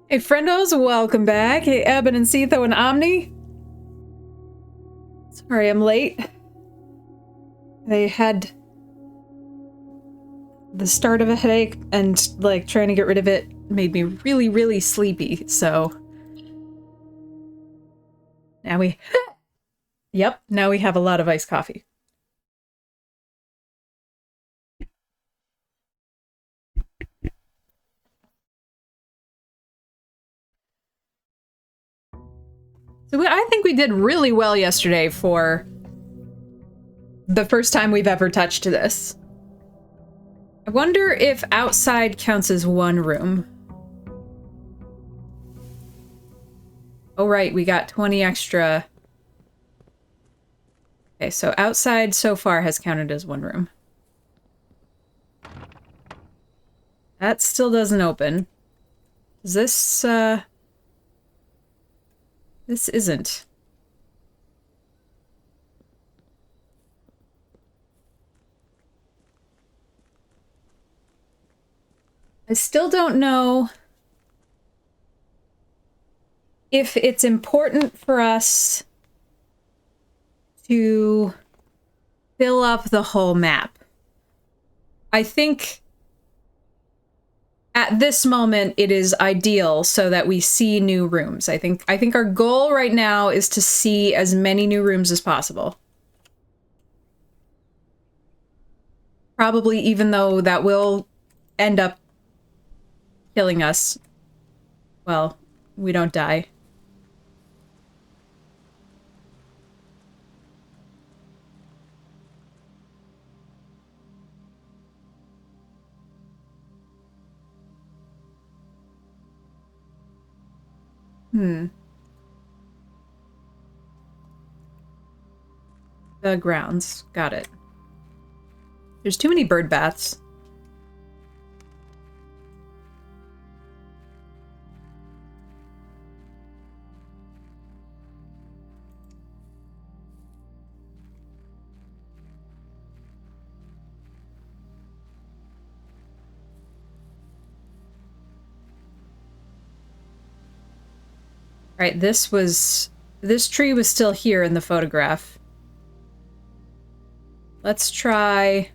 Hey friendos, welcome back. Hey Eben and Cetho and Omni. Sorry I'm late. They had the start of a headache and like trying to get rid of it made me really, really sleepy, so now we Yep, now we have a lot of iced coffee. So I think we did really well yesterday for the first time we've ever touched this. I wonder if outside counts as one room. Oh right, we got 20 extra. Okay, so outside so far has counted as one room. That still doesn't open. Is this, this isn't. I still don't know if it's important for us to fill up the whole map. I think at this moment it is ideal so that we see new rooms. I think our goal right now is to see as many new rooms as possible. Probably even though that will end up killing us. Well, we don't die. The grounds. Got it. There's too many bird baths. Right, this tree was still here in the photograph. Let's try...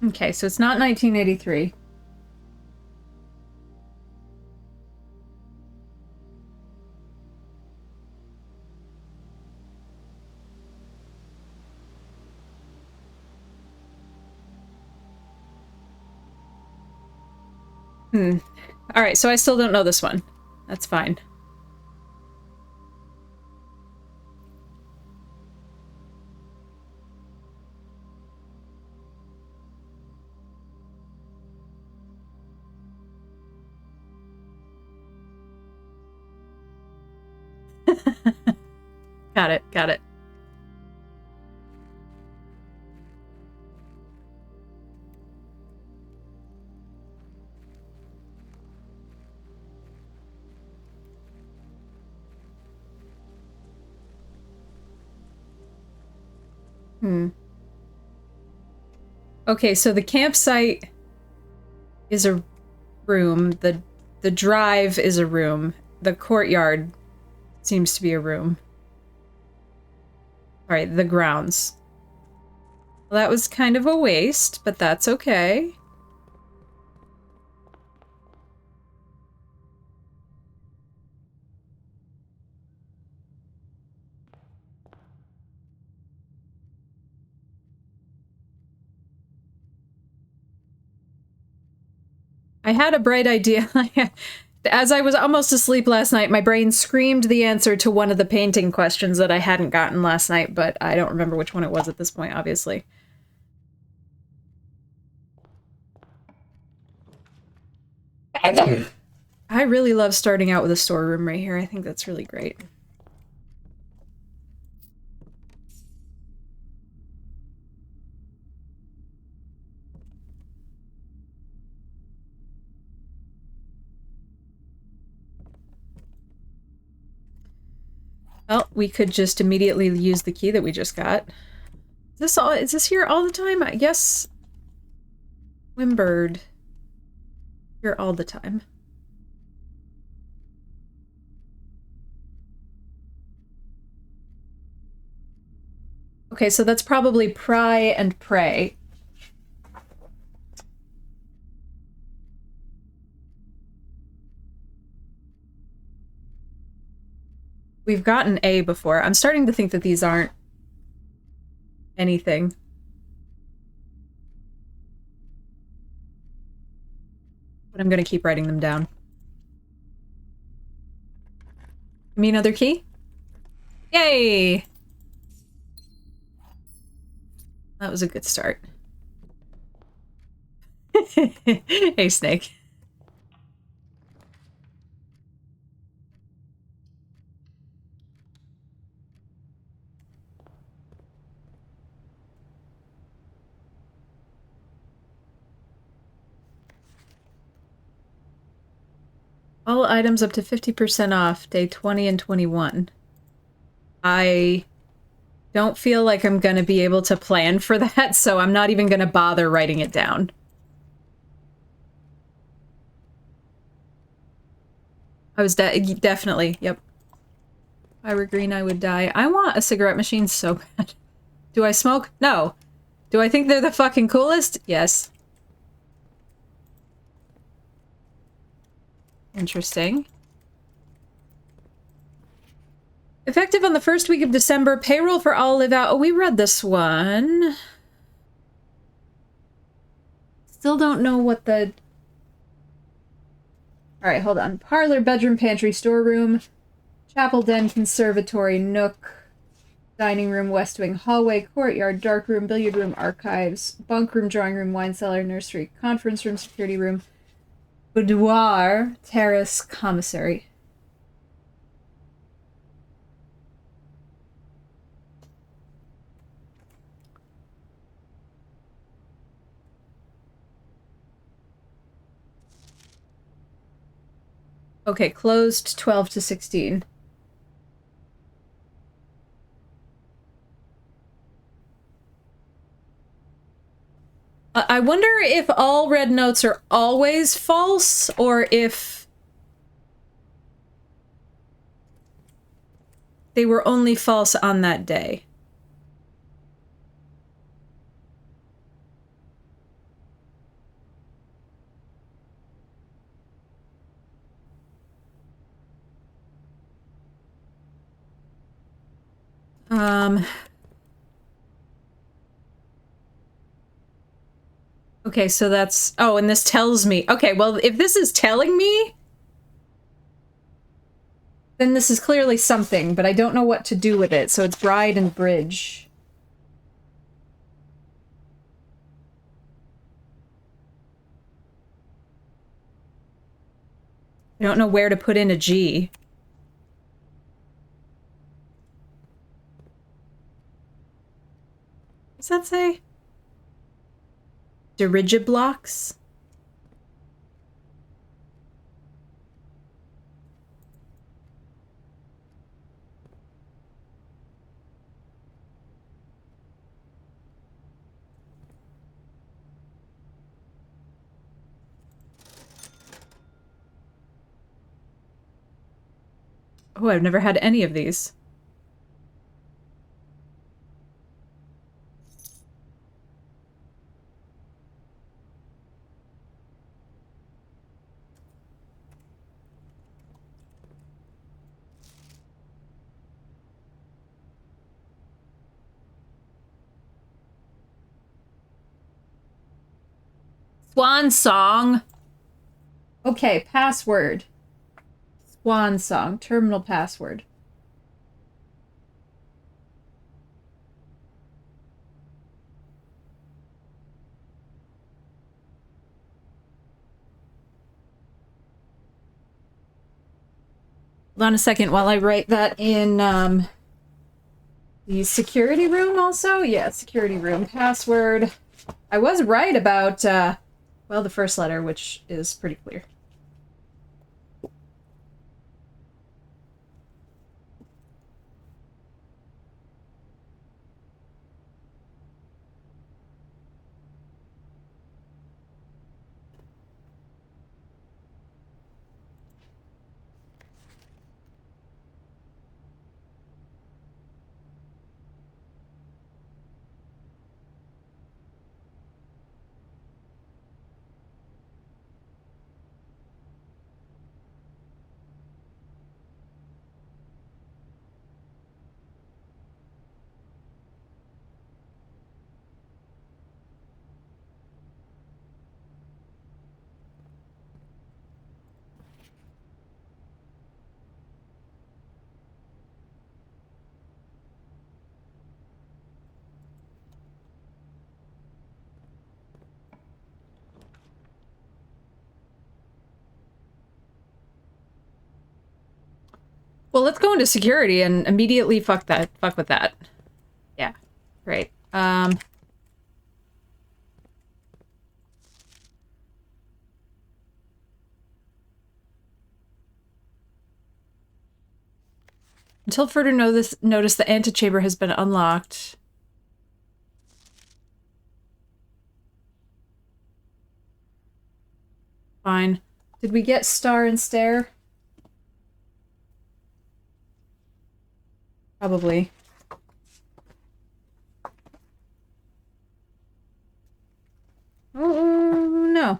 Okay, so it's not 1983. Alright, so I still don't know this one. That's fine. Got it, got it. Okay, so the campsite is a room. The drive is a room. The courtyard seems to be a room. Alright, the grounds. Well, that was kind of a waste, but that's okay. I had a bright idea. As I was almost asleep last night, my brain screamed the answer to one of the painting questions that I hadn't gotten last night, but I don't remember which one it was at this point, obviously. I really love starting out with a storeroom right here. I think that's really great. Well, we could just immediately use the key that we just got. Is this here all the time? I guess Wimbird. Here all the time. Okay, so that's probably pry and pray. We've gotten A before. I'm starting to think that these aren't anything. But I'm gonna keep writing them down. Give me another key? Yay! That was a good start. Hey, Snake. All items up to 50% off, day 20 and 21. I don't feel like I'm gonna be able to plan for that, so I'm not even gonna bother writing it down. I was definitely, yep. If I were green, I would die. I want a cigarette machine so bad. Do I smoke? No. Do I think they're the fucking coolest? Yes. Interesting. Effective on the first week of December, payroll for all live out. Oh, we read this one. Still don't know what the... Alright, hold on. Parlor, bedroom, pantry, storeroom, chapel, den, conservatory, nook, dining room, west wing, hallway, courtyard, dark room, billiard room, archives, bunk room, drawing room, wine cellar, nursery, conference room, security room, boudoir, terrace, commissary. Okay, closed 12 to 16. I wonder if all red notes are always false, or if they were only false on that day. Okay, so that's... Oh, and this tells me... Okay, well, if this is telling me, then this is clearly something, but I don't know what to do with it. So it's bride and bridge. I don't know where to put in a G. What's that say? Dirigiblocks? Oh, I've never had any of these. Swan song. Okay, password. Swan song. Terminal password. Hold on a second while I write that in the security room also? Yeah, security room. Password. I was right about, well, the first letter, which is pretty clear. Well, let's go into security and immediately fuck with that. Yeah, great. Until further notice, the antechamber has been unlocked. Fine. Did we get star and stare? Probably. Oh, no.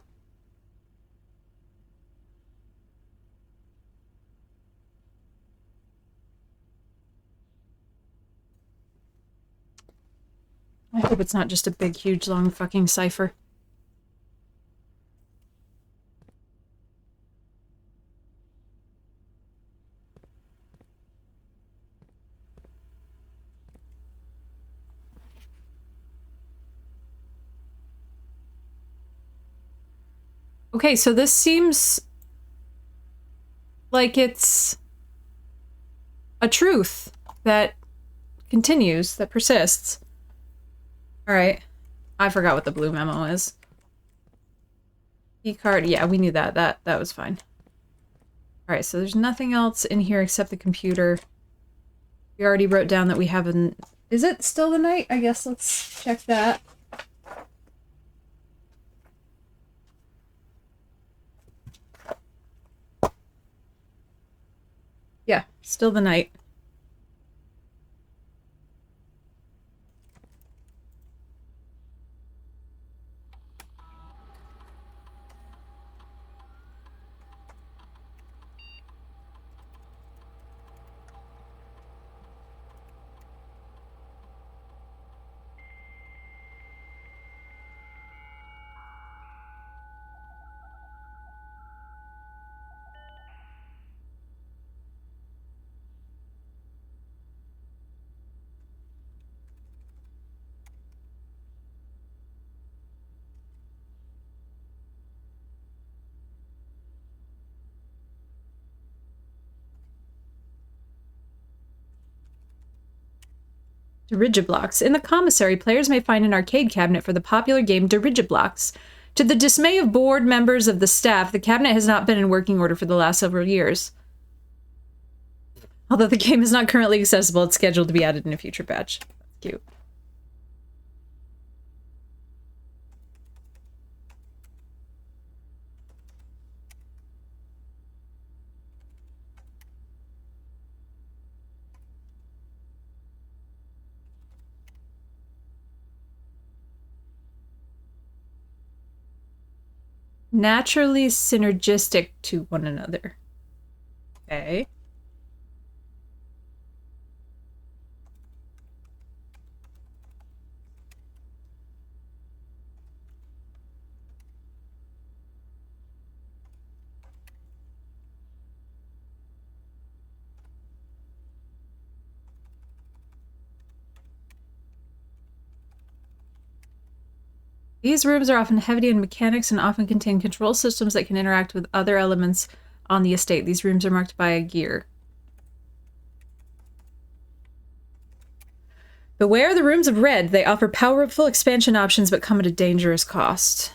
I hope it's not just a big, huge, long fucking cipher. Okay, so this seems like it's a truth that continues, that persists. Alright. I forgot what the blue memo is. E-card, yeah, we knew that. That was fine. Alright, so there's nothing else in here except the computer. We already wrote down that we have an... Is it still the night? I guess let's check that. Yeah, still the night. Dirigiblocks. In the commissary, players may find an arcade cabinet for the popular game Dirigiblocks. To the dismay of board members of the staff, the cabinet has not been in working order for the last several years. Although the game is not currently accessible, it's scheduled to be added in a future patch. That's cute. Naturally synergistic to one another. Okay. These rooms are often heavy in mechanics and often contain control systems that can interact with other elements on the estate. These rooms are marked by a gear. Beware the rooms of red. They offer powerful expansion options but come at a dangerous cost.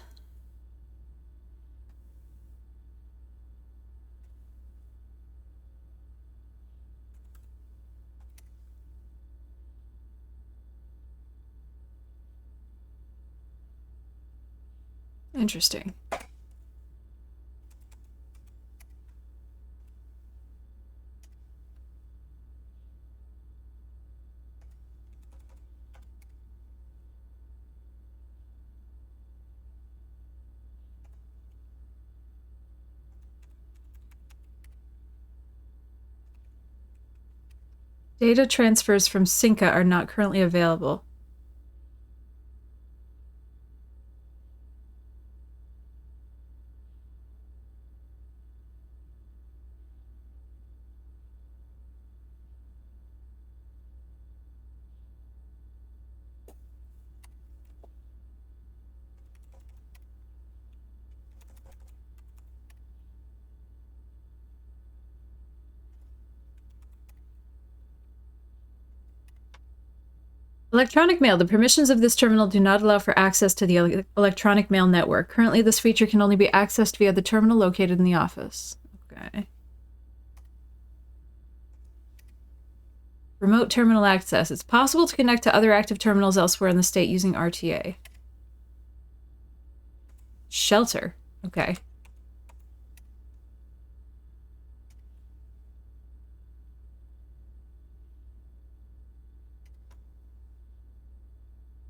Interesting. Data transfers from Cinca are not currently available. Electronic mail. The permissions of this terminal do not allow for access to the electronic mail network. Currently, this feature can only be accessed via the terminal located in the office. Okay. Remote terminal access. It's possible to connect to other active terminals elsewhere in the state using RTA. Shelter. Okay.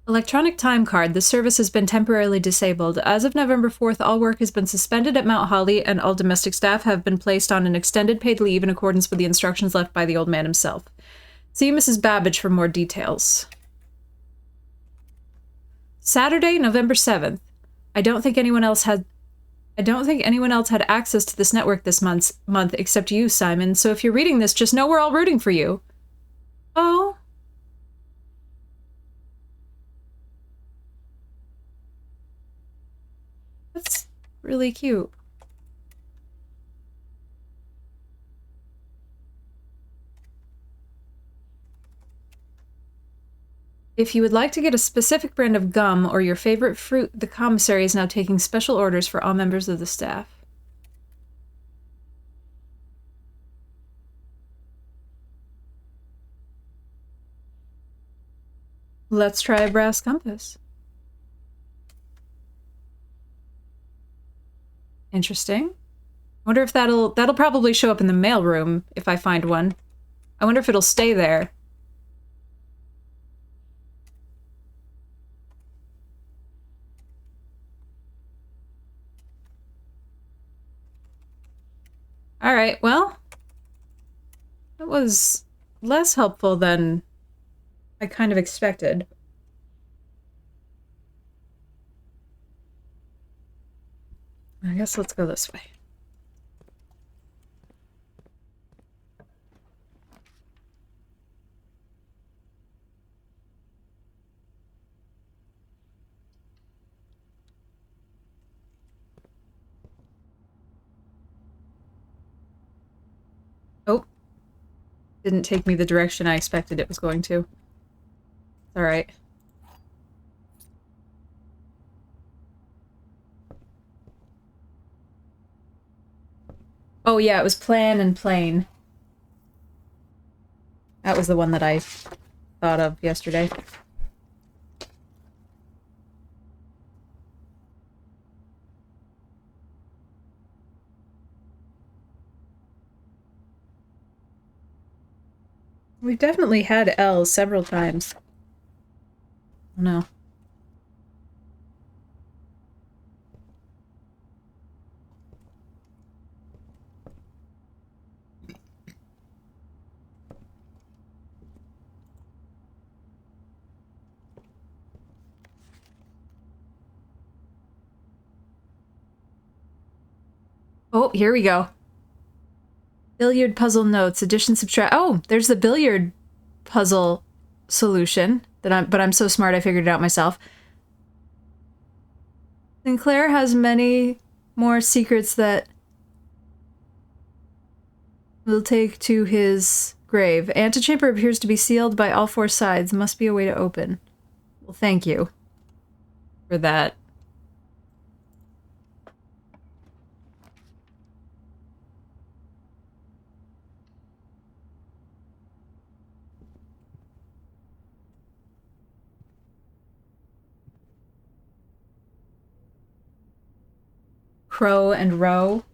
Electronic time card. This service has been temporarily disabled. As of November 4th, all work has been suspended at Mount Holly, and all domestic staff have been placed on an extended paid leave in accordance with the instructions left by the old man himself. See Mrs. Babbage for more details. Saturday, November 7th. I don't think anyone else had access to this network this month except you, Simon. So if you're reading this, just know we're all rooting for you. Oh. That's really cute. If you would like to get a specific brand of gum or your favorite fruit, the commissary is now taking special orders for all members of the staff. Let's try a brass compass. Interesting. Wonder if that'll probably show up in the mailroom if I find one. I wonder if it'll stay there. Alright, well, that was less helpful than I kind of expected. I guess let's go this way. Oh. Didn't take me the direction I expected it was going to. Alright. Oh yeah, it was plan and plane. That was the one that I thought of yesterday. We've definitely had L several times. Oh no. Oh, here we go. Billiard puzzle notes, addition, subtract. Oh, there's the billiard puzzle solution but I'm so smart I figured it out myself. Sinclair has many more secrets that will take to his grave. Antechamber appears to be sealed by all four sides. Must be a way to open. Well, thank you for that. Crow and Row.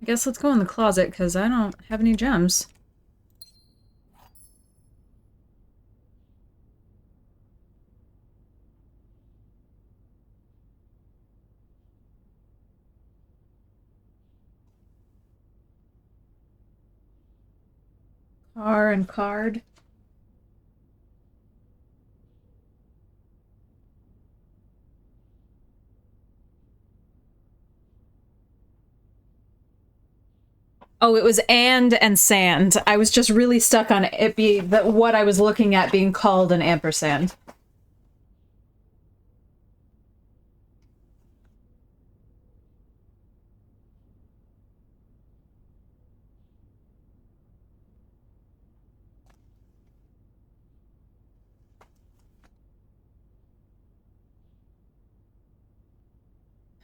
I guess let's go in the closet, because I don't have any gems. Car and card. Oh, it was and sand. I was just really stuck on it being what I was looking at being called an ampersand.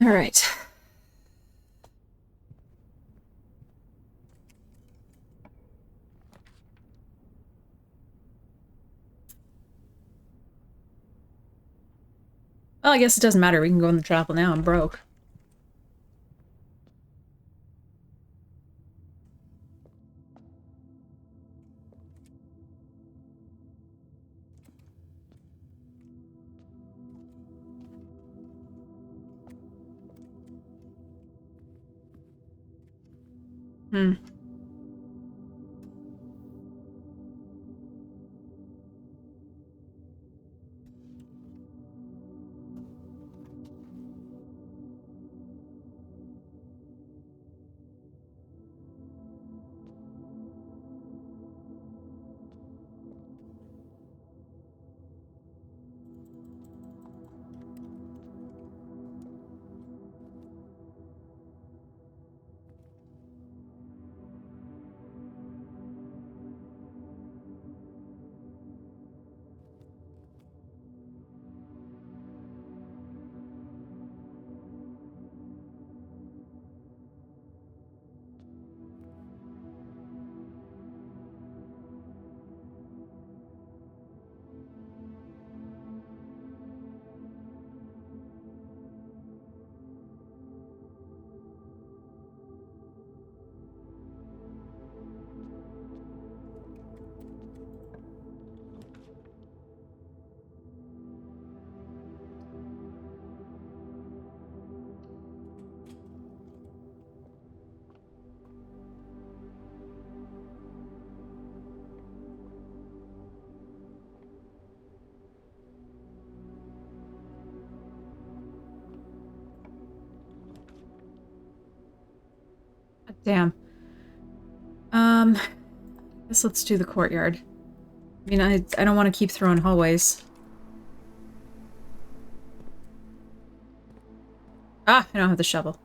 All right. Well, I guess it doesn't matter. We can go in the chapel now. I'm broke. Hmm. Damn. Guess let's do the courtyard. I mean, I don't want to keep throwing hallways. Ah, I don't have the shovel.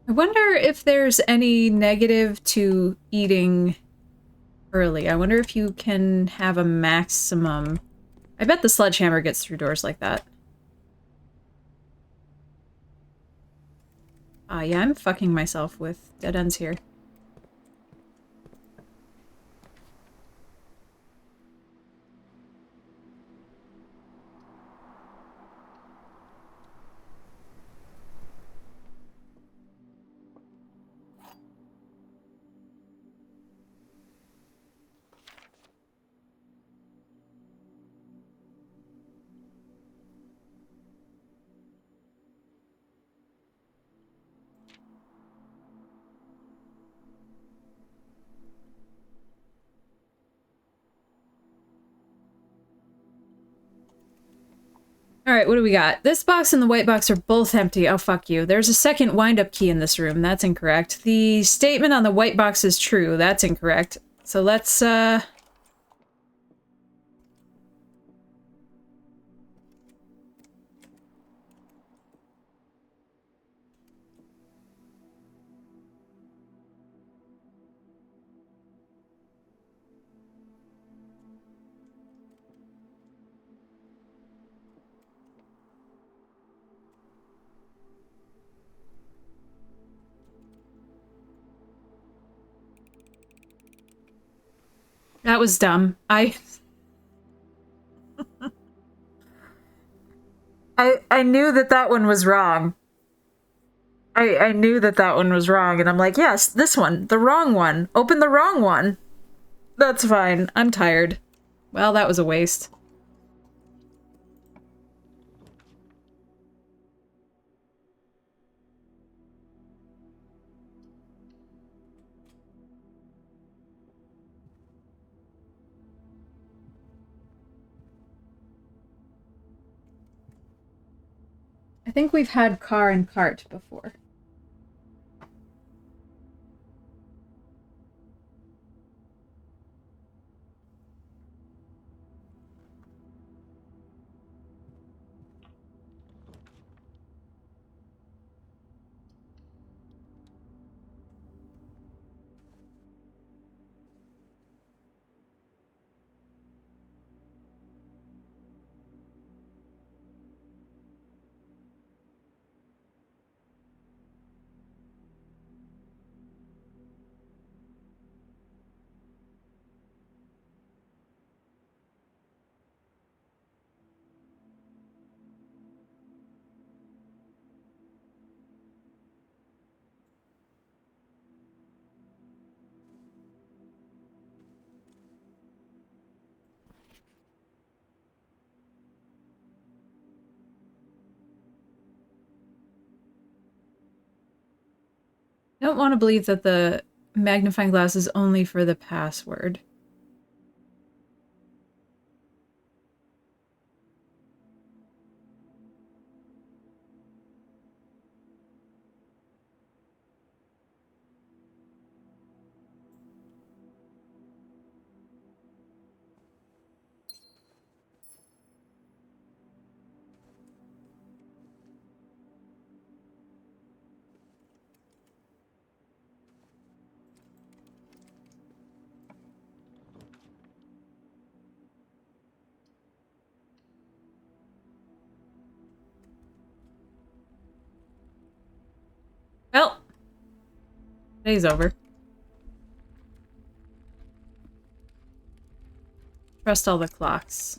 I wonder if there's any negative to eating early. I wonder if you can have a maximum. I bet the sledgehammer gets through doors like that. Yeah, I'm fucking myself with dead ends here. Alright, what do we got? This box and the white box are both empty. Oh, fuck you. There's a second wind-up key in this room. That's incorrect. The statement on the white box is true. That's incorrect. So let's, that was dumb. I knew that that one was wrong. I knew that that one was wrong, and I'm like, yes, this one. The wrong one. Open the wrong one. That's fine. I'm tired. Well, that was a waste. I think we've had car and cart before. I don't want to believe that the magnifying glass is only for the password. Well, day's over. Trust all the clocks.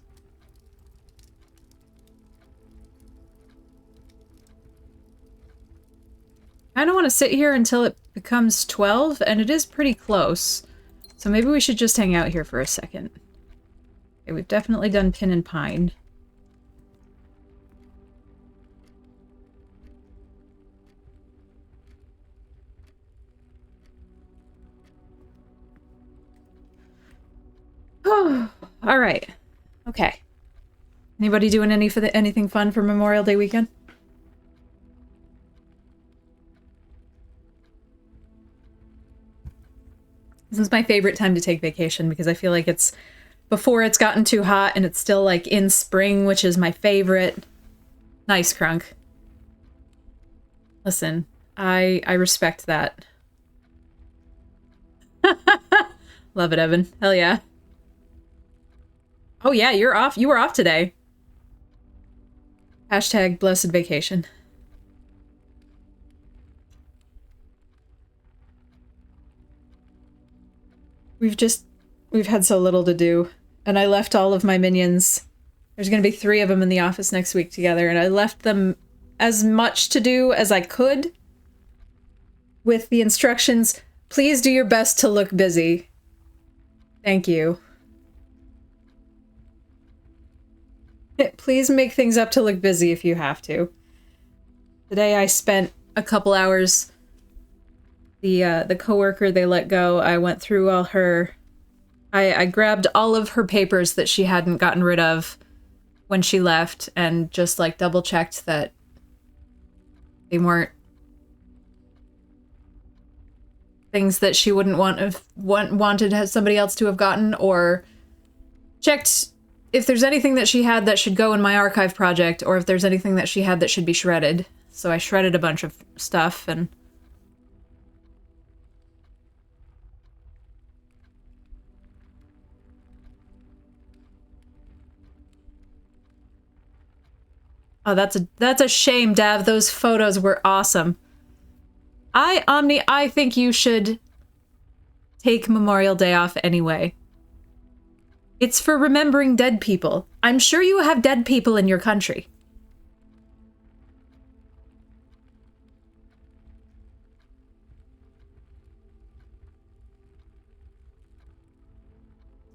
I don't want to sit here until it becomes 12, and it is pretty close. So maybe we should just hang out here for a second. Okay, we've definitely done Pin and Pine. All right. Okay. Anybody doing anything fun for Memorial Day weekend? This is my favorite time to take vacation because I feel like it's before it's gotten too hot and it's still like in spring, which is my favorite. Nice, Crunk. Listen, I respect that. Love it, Evan. Hell yeah. Oh yeah, you're off. You were off today. Hashtag blessed vacation. We've had so little to do. And I left all of my minions. There's gonna be 3 of them in the office next week together, and I left them as much to do as I could with the instructions, please do your best to look busy. Thank you. Please make things up to look busy if you have to. Today I spent a couple hours. The coworker they let go, I went through all her... I grabbed all of her papers that she hadn't gotten rid of when she left and just, like, double-checked that they weren't things that she wouldn't wanted somebody else to have gotten, or checked if there's anything that she had that should go in my archive project, or if there's anything that she had that should be shredded. So I shredded a bunch of stuff, and... Oh, that's a shame, Dav. Those photos were awesome. Omni, I think you should take Memorial Day off anyway. It's for remembering dead people. I'm sure you have dead people in your country.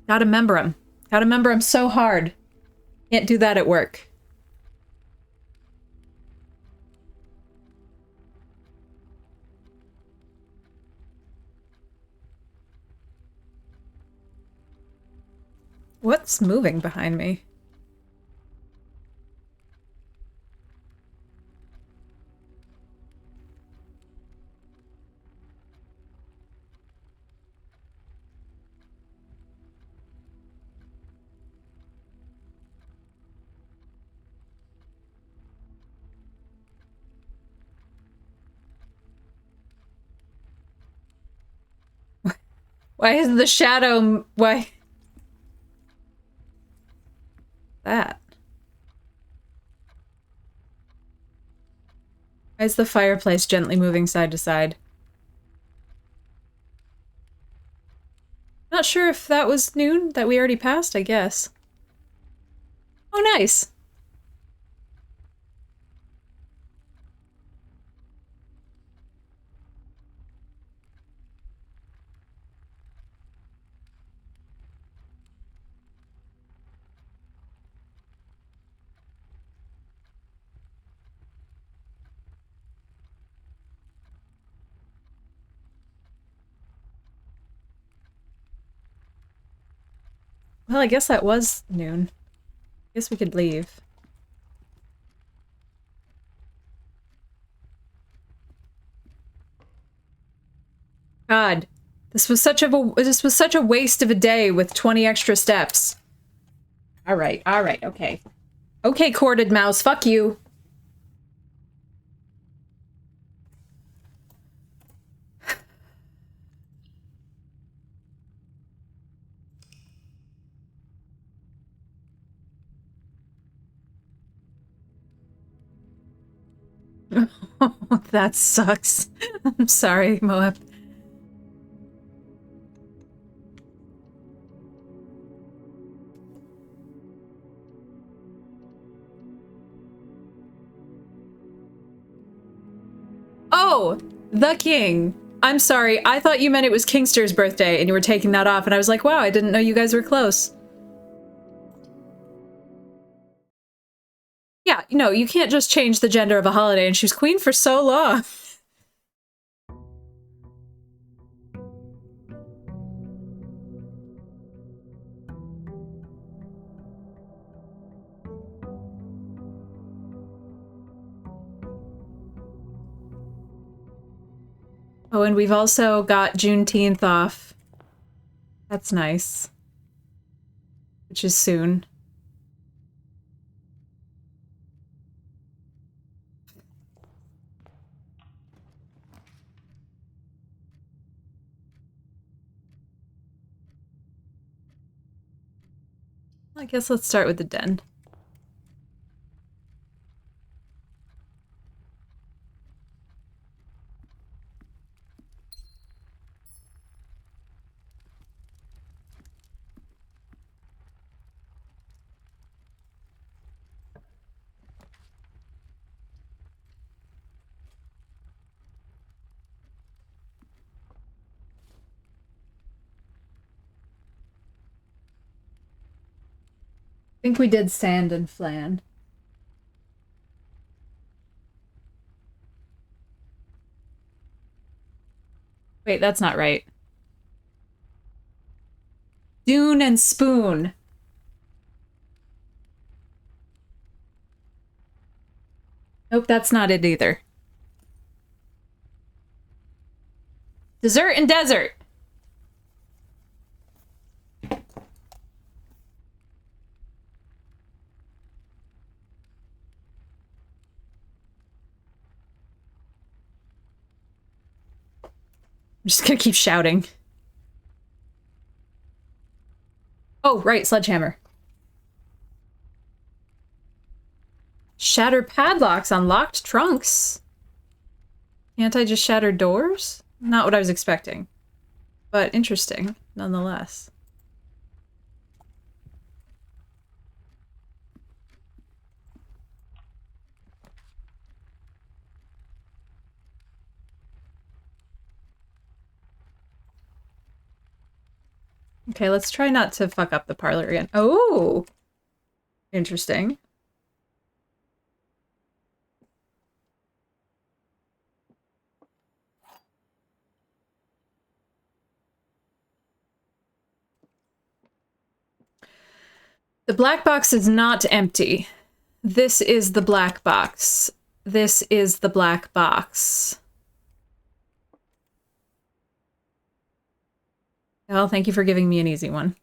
Gotta remember them. Gotta remember them so hard. Can't do that at work. What's moving behind me? Why is the shadow... Why... That? Why is the fireplace gently moving side to side? Not sure if that was noon that we already passed, I guess. Oh, nice. Well, I guess that was noon. I guess we could leave. God, this was such a waste of a day with 20 extra steps. All right, okay. Okay, corded mouse, fuck you. Oh, that sucks. I'm sorry, Moab. Oh, the king. I'm sorry, I thought you meant it was Kingster's birthday and you were taking that off, and I was like, wow, I didn't know you guys were close. Yeah, no, you can't just change the gender of a holiday, and she was queen for so long. Oh, and we've also got Juneteenth off. That's nice. Which is soon. I guess let's start with the den. I think we did sand and flan. Wait, that's not right. Dune and spoon. Nope, that's not it either. Dessert and desert. I'm just gonna keep shouting. Oh, right, sledgehammer. Shatter padlocks on locked trunks. Can't I just shatter doors? Not what I was expecting. But interesting, nonetheless. Okay, let's try not to fuck up the parlor again. Oh! Interesting. The black box is not empty. This is the black box. This is the black box. Well, thank you for giving me an easy one.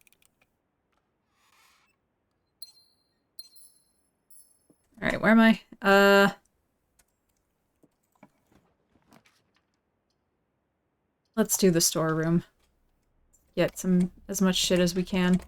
Alright, where am I? Let's do the storeroom. Get as much shit as we can.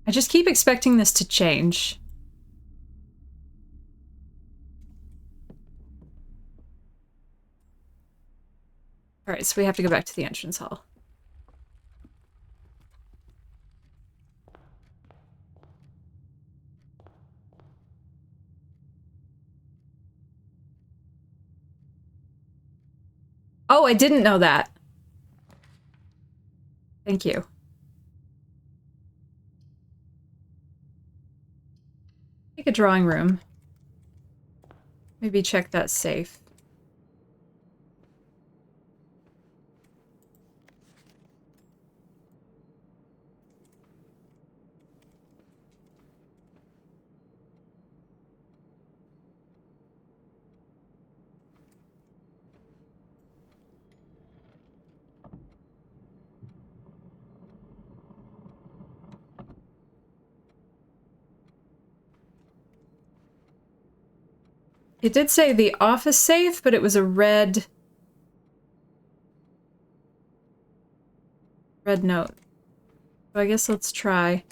I just keep expecting this to change. Alright, so we have to go back to the entrance hall. Oh, I didn't know that. Thank you. Take a drawing room. Maybe check that safe. It did say the office safe, but it was a red note. So I guess let's try.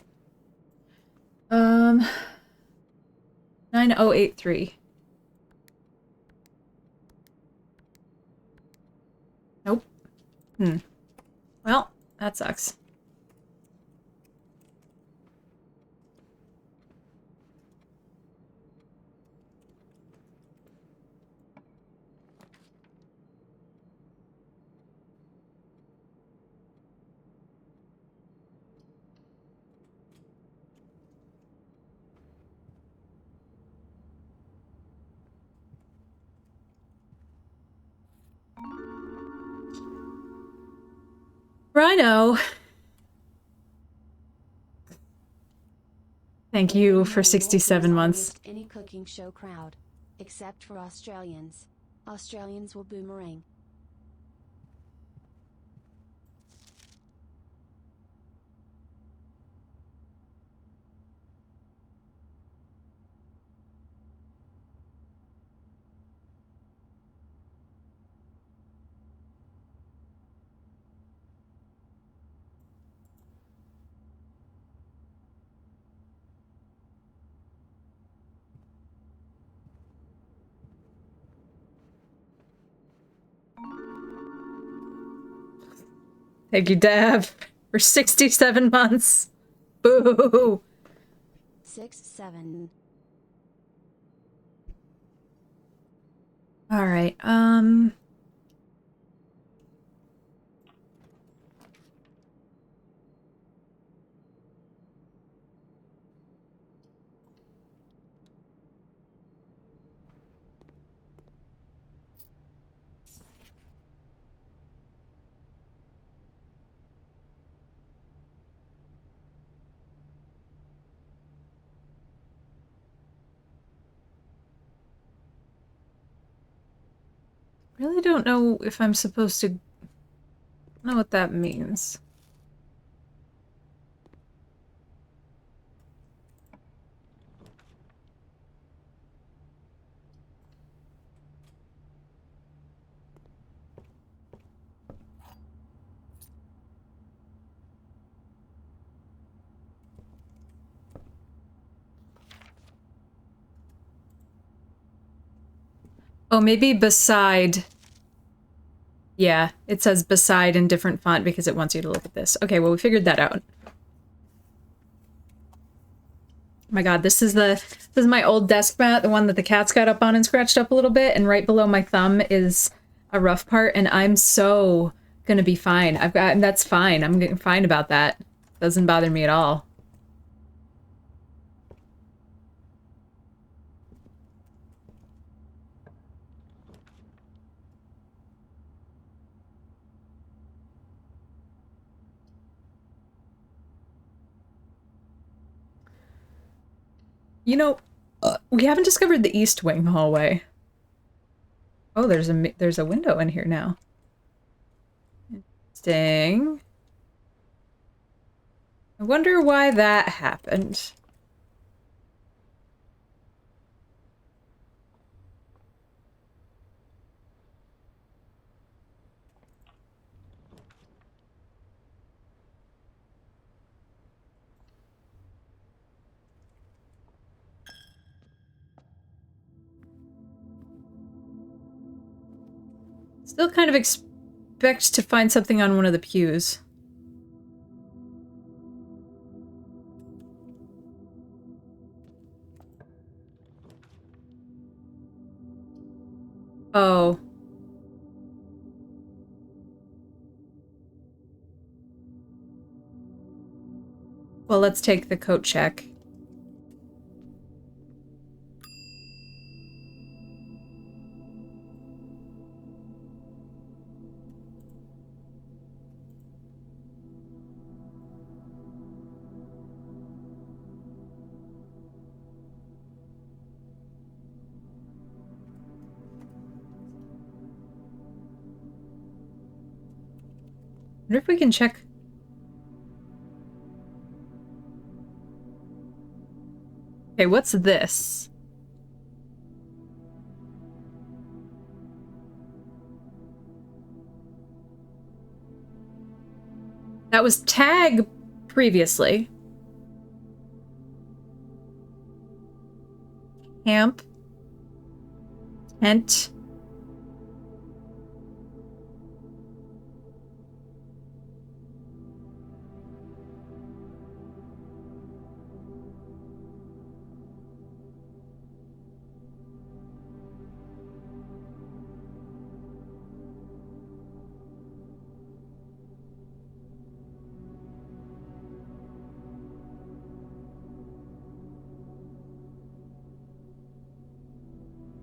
9083. Nope. Well, that sucks. Rhino! Thank you for 67 months. Any cooking show crowd, except for Australians. Australians will boomerang. Thank you, Deb, for 67 months. Boo! 6, 7. All right. Really don't know if I'm supposed to know what that means. Oh, maybe beside. Yeah, it says beside in different font because it wants you to look at this. Okay, well, we figured that out. Oh my god, this is my old desk mat, the one that the cats got up on and scratched up a little bit, and right below my thumb is a rough part, and I'm so gonna be fine. That's fine. I'm getting fine about that. Doesn't bother me at all. You know, we haven't discovered the East Wing hallway. Oh, there's a window in here now. Interesting. I wonder why that happened. Still kind of expect to find something on one of the pews. Oh. Well, let's take the coat check. I wonder if we can check. Okay, what's this? That was tag previously. Camp. Tent.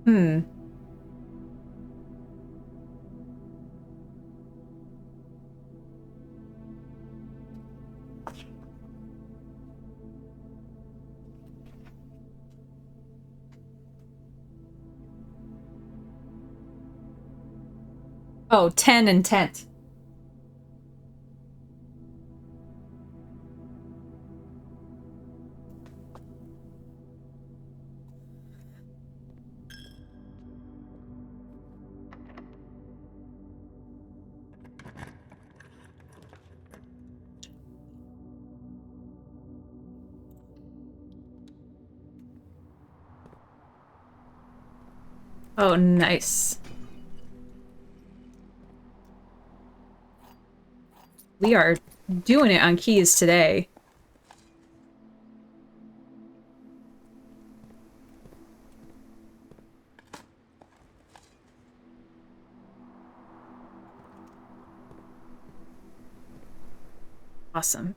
Hmm. Oh, 10 and tent. Oh, nice. We are doing it on keys today. Awesome.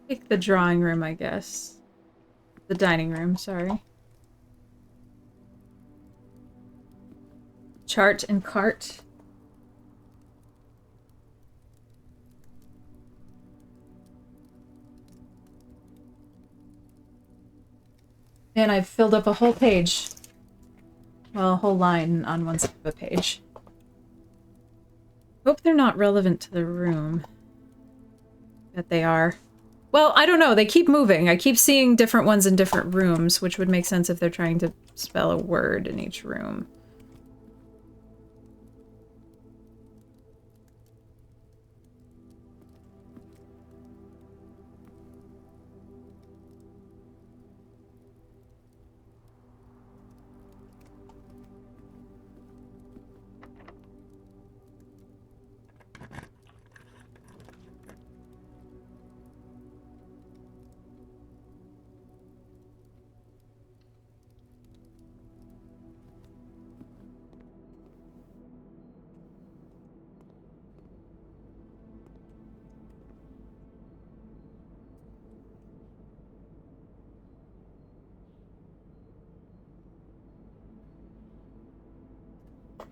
Take the drawing room, I guess. The dining room, sorry. Chart and cart. And I've filled up a whole page. Well, a whole line on one side of a page. Hope they're not relevant to the room. Bet they are. Well, I don't know. They keep moving. I keep seeing different ones in different rooms, which would make sense if they're trying to spell a word in each room.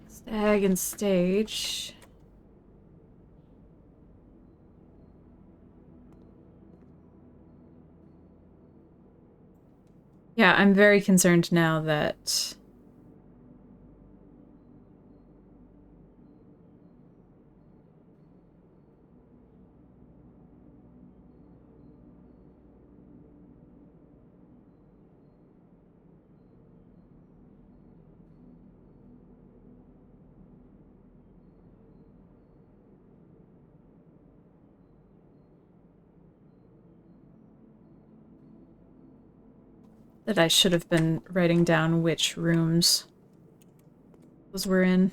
Stag and stage. Yeah, I'm very concerned now that... that I should have been writing down which rooms those were in.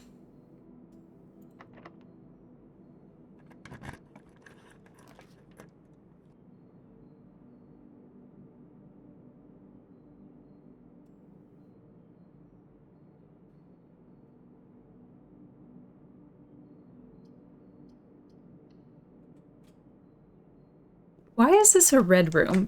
Why is this a red room?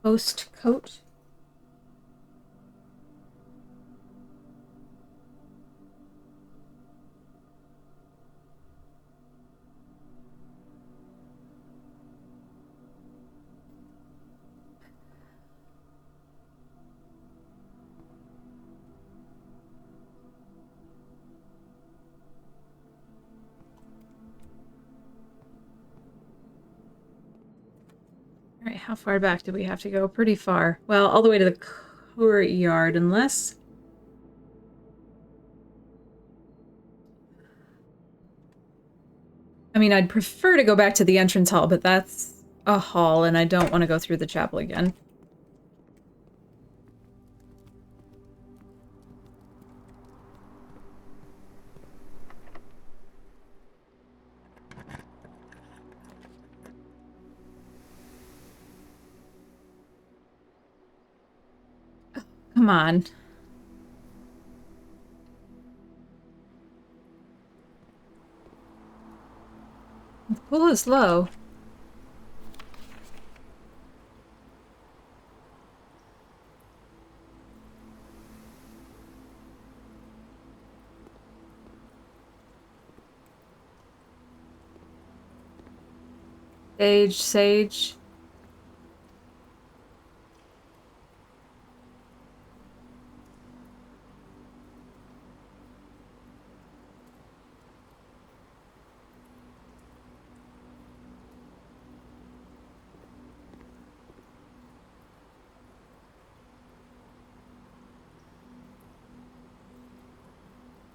Post coat? Alright, how far back do we have to go? Pretty far. Well, all the way to the courtyard, unless... I mean, I'd prefer to go back to the entrance hall, but that's a hall, and I don't want to go through the chapel again. Come on. The pool is low. Sage.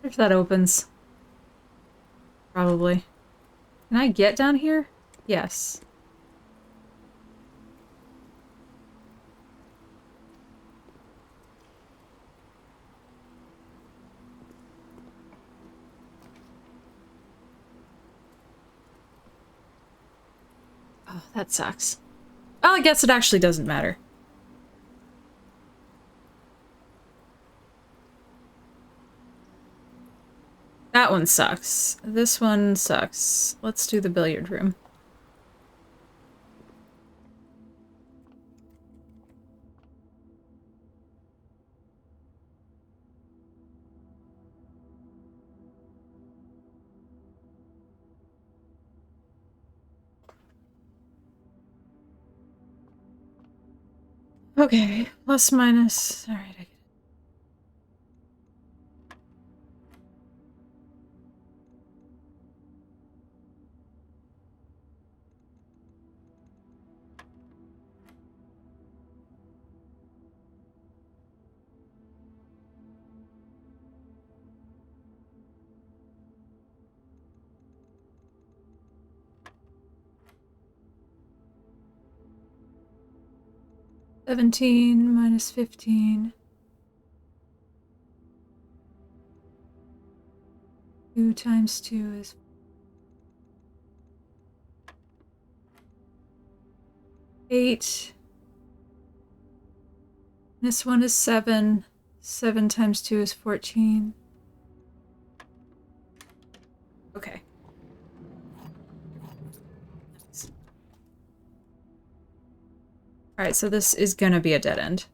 If that opens. Probably. Can I get down here? Yes. Oh, that sucks. Well, I guess it actually doesn't matter. That one sucks. This one sucks. Let's do the billiard room. Okay, plus minus. All right, I get it. $17 minus 15. 2 times 2 is 8. This one is 7. 7 times 2 is 14. Okay. Alright, so this is gonna be a dead end.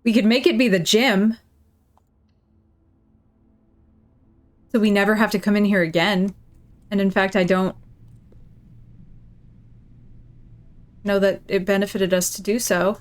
We could make it be the gym. So we never have to come in here again. And in fact, I don't know that it benefited us to do so.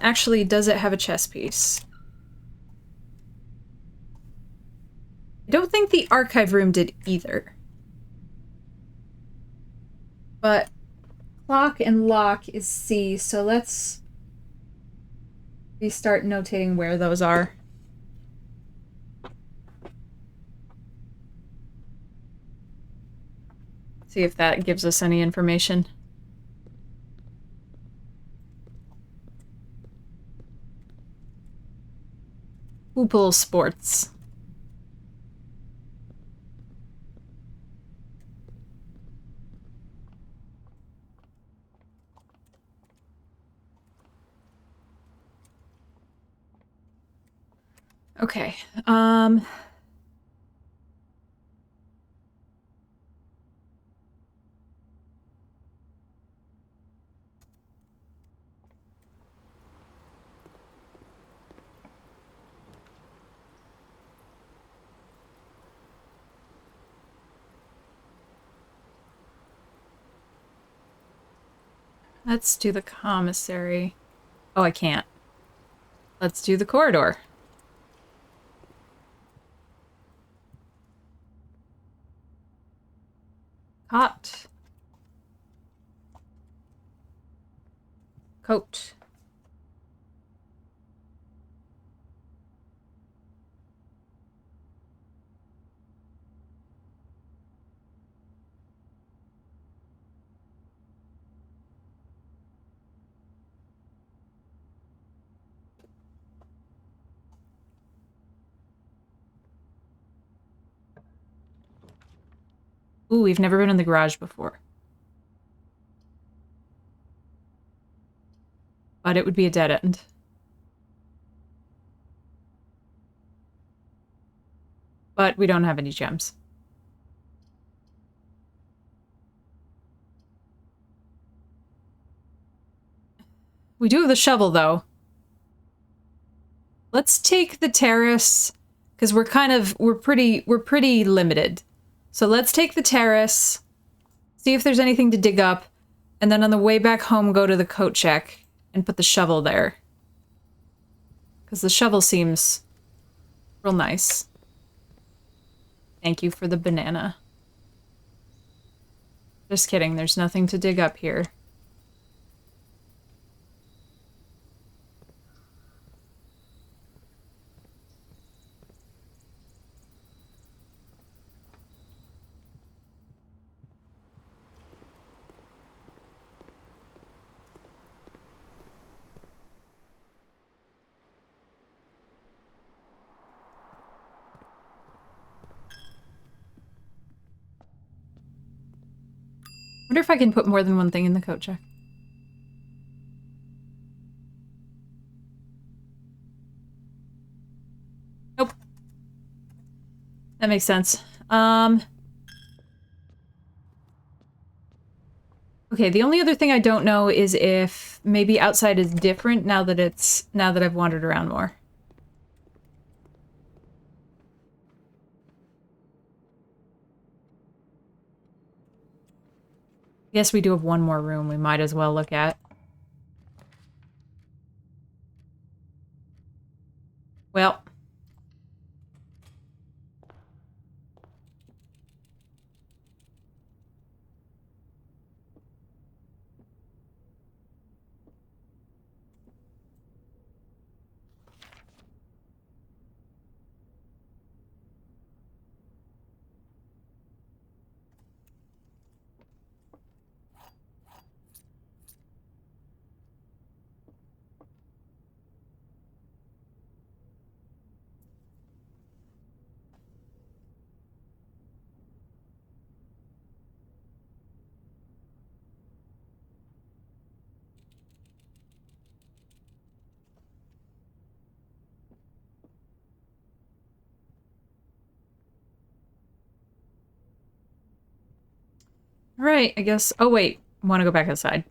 Actually, does it have a chess piece? I don't think the archive room did either. But clock and lock is C, so let's start notating where those are. See if that gives us any information. Hoople Sports. Okay, let's do the commissary. Oh, I can't. Let's do the corridor. Cot. Coat. Ooh, we've never been in the garage before. But it would be a dead end. But we don't have any gems. We do have the shovel, though. Let's take the terrace, Because we're pretty limited. So let's take the terrace, see if there's anything to dig up, and then on the way back home go to the coat check and put the shovel there. Because the shovel seems real nice. Thank you for the banana. Just kidding, there's nothing to dig up here. Wonder if I can put more than one thing in the coat check. Nope. That makes sense. Okay, the only other thing I don't know is if maybe outside is different now that I've wandered around more. Yes, we do have one more room we might as well look at. Well. Alright, I guess... Oh, wait. I want to go back outside.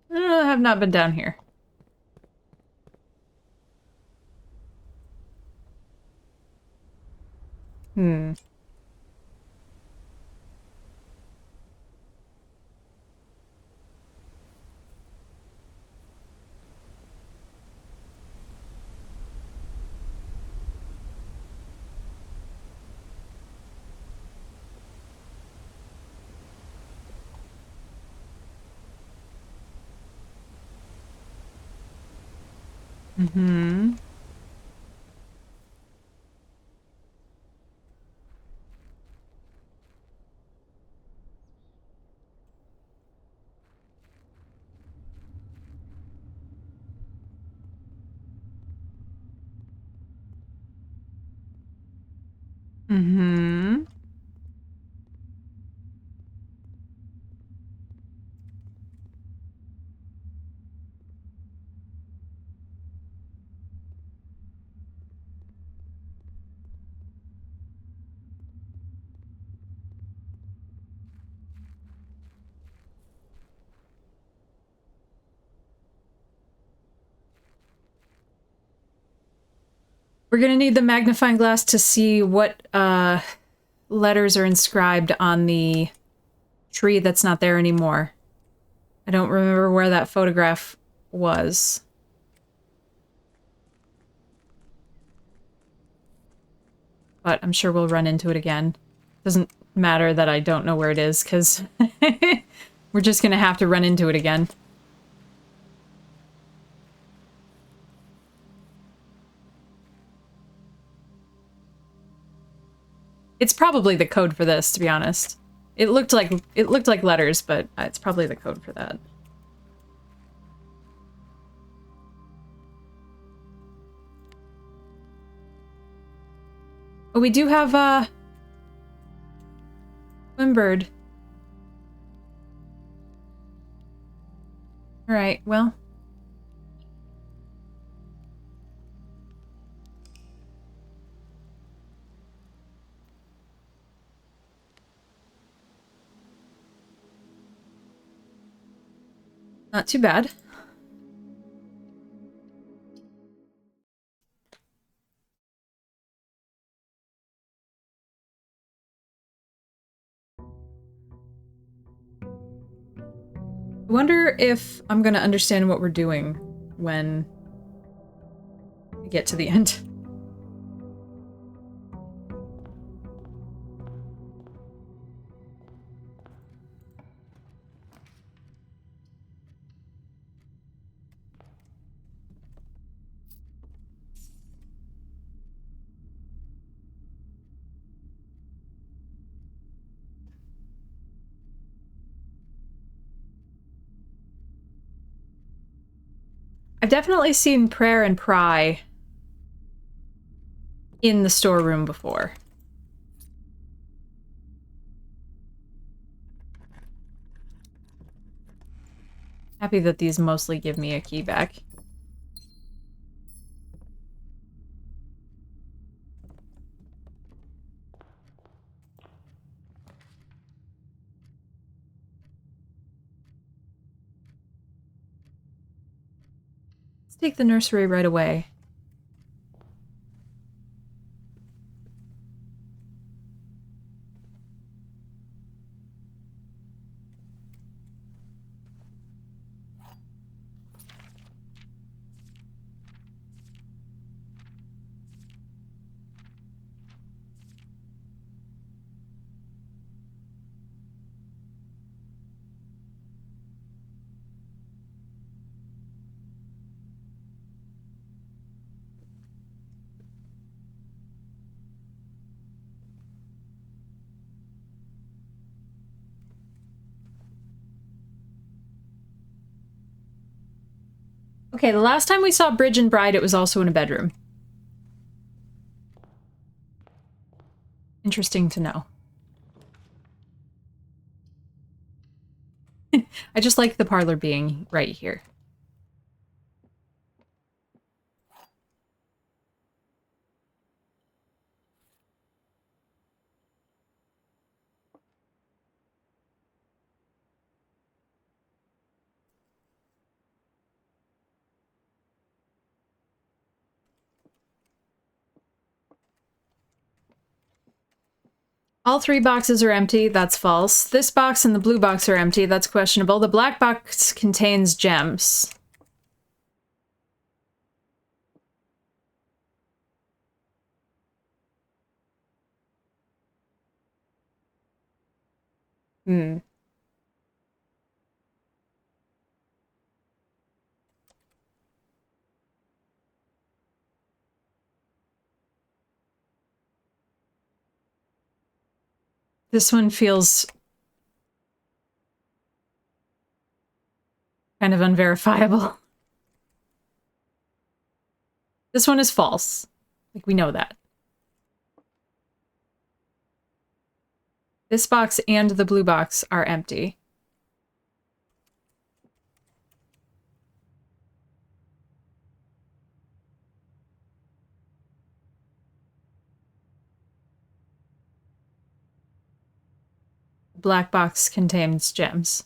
I have not been down here. Hmm. Mm-hmm. Mm-hmm. We're gonna need the magnifying glass to see what letters are inscribed on the tree that's not there anymore. I don't remember where that photograph was. But I'm sure we'll run into it again. Doesn't matter that I don't know where it is, because we're just gonna have to run into it again. It's probably the code for this, to be honest. It looked like letters, but it's probably the code for that. Oh, we do have Swimbird. Alright, well. Not too bad. I wonder if I'm gonna understand what we're doing when we get to the end. I've definitely seen Prayer and Pry in the storeroom before. Happy that these mostly give me a key back. Let's take the nursery right away. Okay, the last time we saw Bridge and Bride, it was also in a bedroom. Interesting to know. I just like the parlor being right here. All 3 boxes are empty. That's false. This box and the blue box are empty. That's questionable. The black box contains gems. Hmm. This one feels kind of unverifiable. This one is false. Like, we know that. This box and the blue box are empty. The black box contains gems.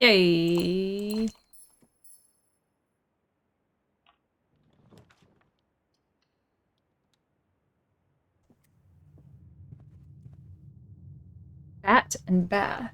Yay! Bat and bath.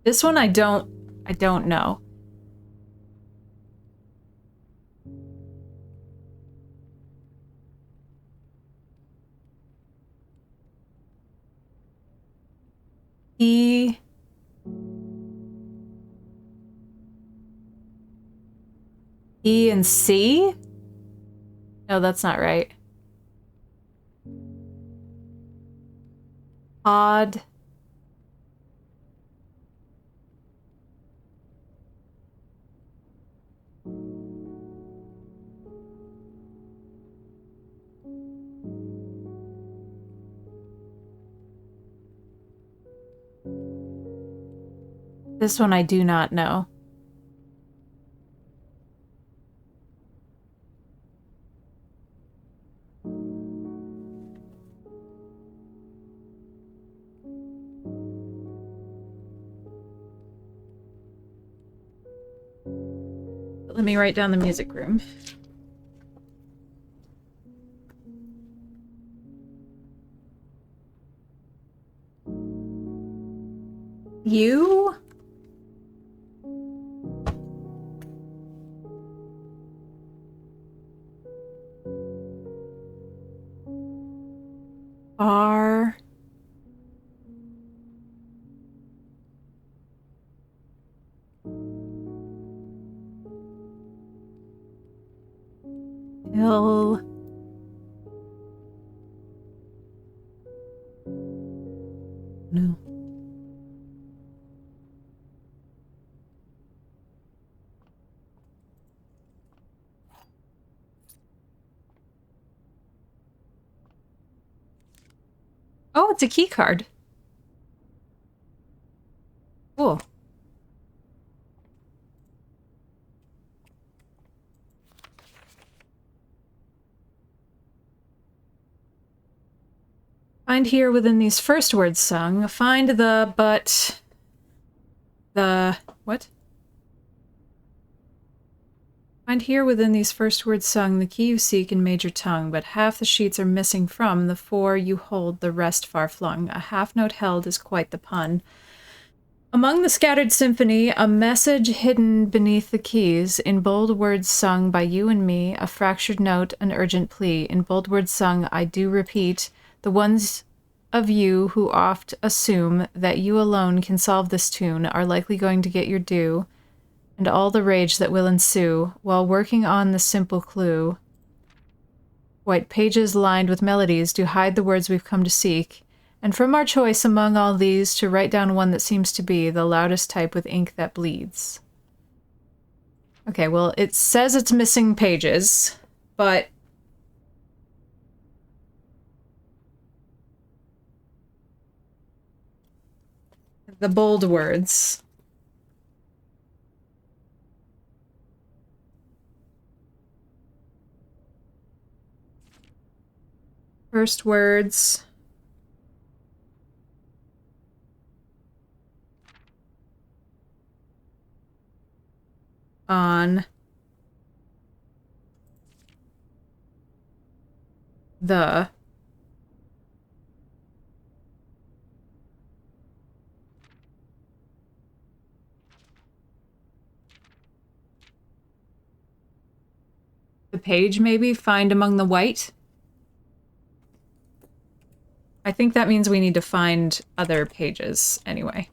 This one I don't know. E and C? No, that's not right. Odd. This one I do not know. Let me write down the music room. You? Are... Ill... No. Oh, it's a key card. Cool. Find here within these first words sung. Find the, but... The... What? Find here within these first words sung the key you seek in major tongue, but half the sheets are missing from the four you hold, the rest far flung. A half note held is quite the pun. Among the scattered symphony, a message hidden beneath the keys, in bold words sung by you and me, a fractured note, an urgent plea. In bold words sung, I do repeat, the ones of you who oft assume that you alone can solve this tune are likely going to get your due, and all the rage that will ensue, while working on the simple clue. White pages lined with melodies do hide the words we've come to seek, and from our choice among all these to write down one that seems to be the loudest type with ink that bleeds. Okay, well, it says it's missing pages, but... the bold words... First words... on... the... the page, maybe? Find among the white? I think that means we need to find other pages anyway.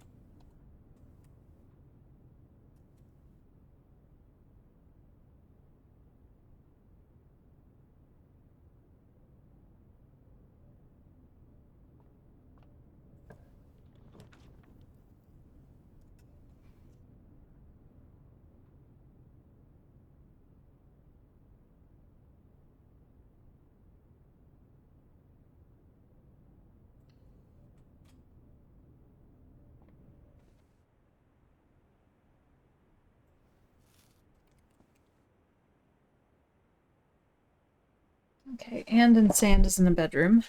Okay, and sand is in the bedroom.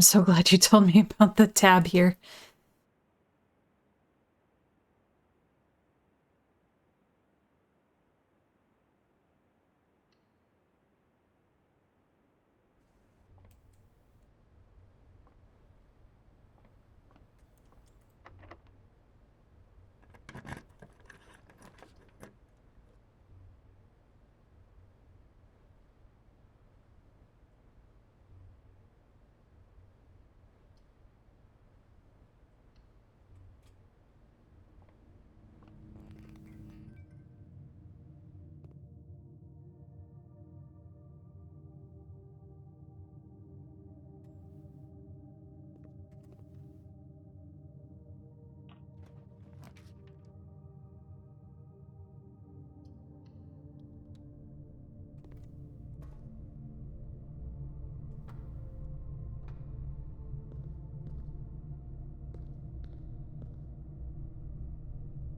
I'm so glad you told me about the tab here.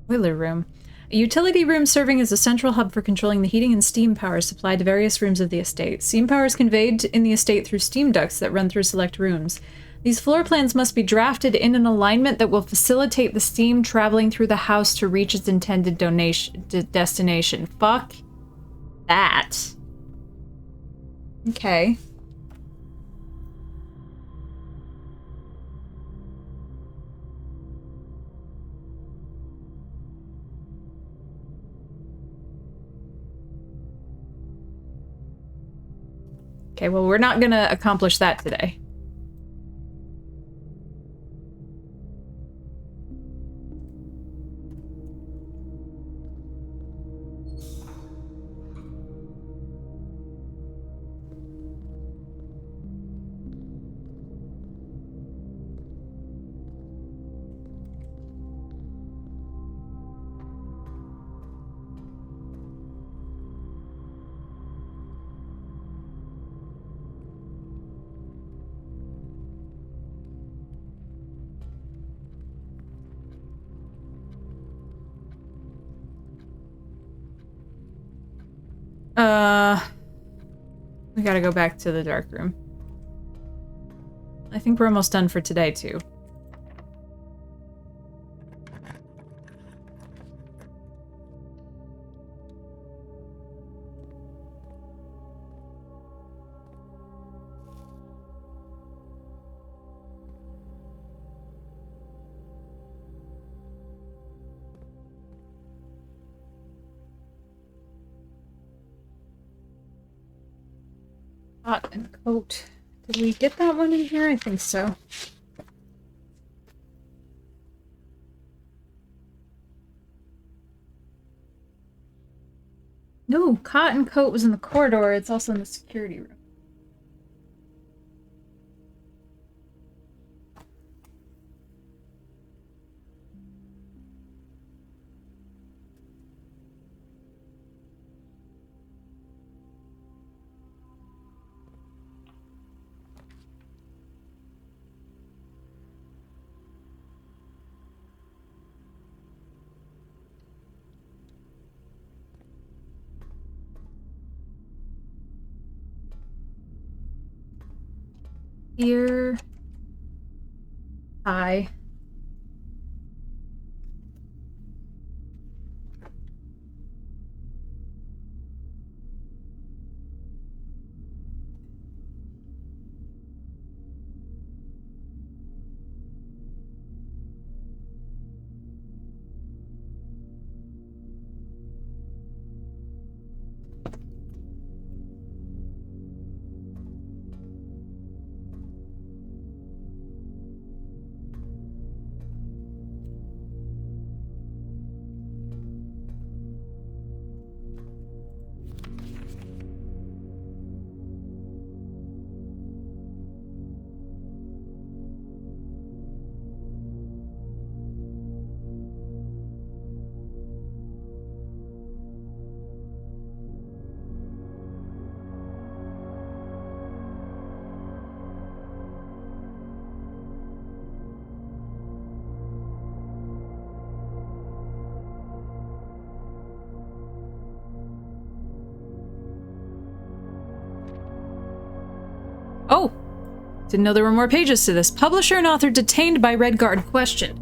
Boiler room. A utility room serving as a central hub for controlling the heating and steam power supplied to various rooms of the estate. Steam power is conveyed in the estate through steam ducts that run through select rooms. These floor plans must be drafted in an alignment that will facilitate the steam traveling through the house to reach its intended destination. Fuck that. Okay. Okay, well, we're not gonna accomplish that today. We gotta go back to the dark room. I think we're almost done for today, too. Hot and coat. Did we get that one in here? I think so. No, cot and coat was in the corridor. It's also in the security room. Here. Hi. Didn't know there were more pages to this. Publisher and author detained by Red Guard questioned.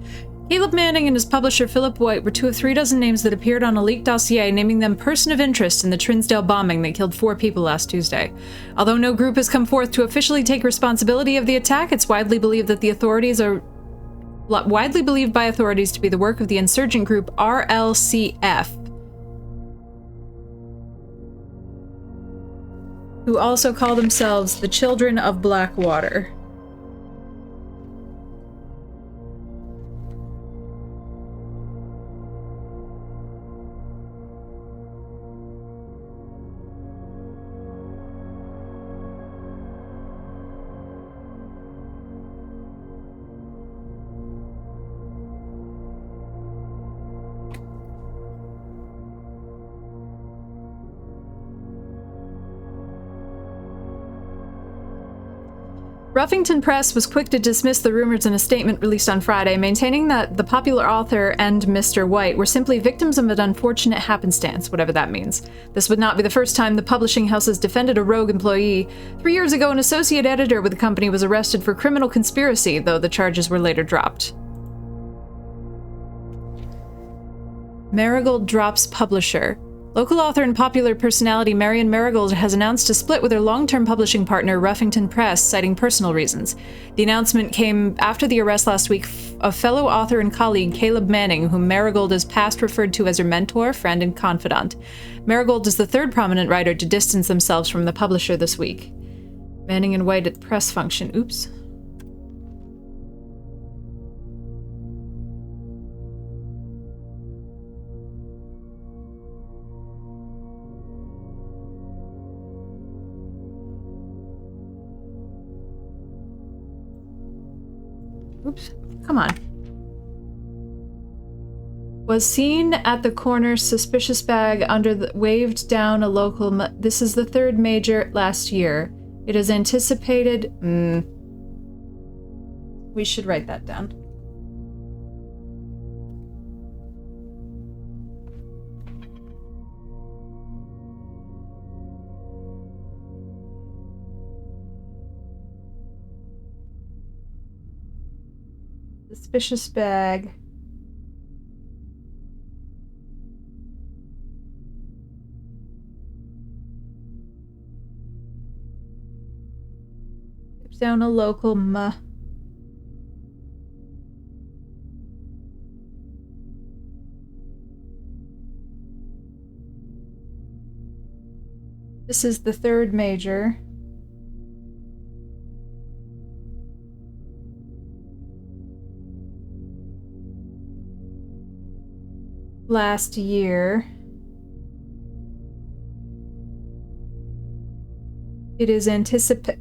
Caleb Manning and his publisher Philip White were 2 of 3 dozen names that appeared on a leaked dossier naming them person of interest in the Trinsdale bombing that killed 4 people last Tuesday. Although no group has come forth to officially take responsibility of the attack, it's widely believed that the authorities are widely believed by authorities to be the work of the insurgent group RLCF, who also call themselves the Children of Blackwater. Ruffington Press was quick to dismiss the rumors in a statement released on Friday, maintaining that the popular author and Mr. White were simply victims of an unfortunate happenstance, whatever that means. This would not be the first time the publishing house has defended a rogue employee. 3 years ago, an associate editor with the company was arrested for criminal conspiracy, though the charges were later dropped. Marigold drops publisher. Local author and popular personality Marion Marigold has announced a split with her long-term publishing partner, Ruffington Press, citing personal reasons. The announcement came after the arrest last week of fellow author and colleague Caleb Manning, whom Marigold has past referred to as her mentor, friend, and confidant. Marigold is the 3rd prominent writer to distance themselves from the publisher this week. Manning and White at press function. Oops. Oops, come on. Was seen at the corner, suspicious bag waved down a local. This is the 3rd major last year. It is anticipated. We should write that down. Suspicious bag. Tips down a local This is the 3rd major. Last year. It is anticipated.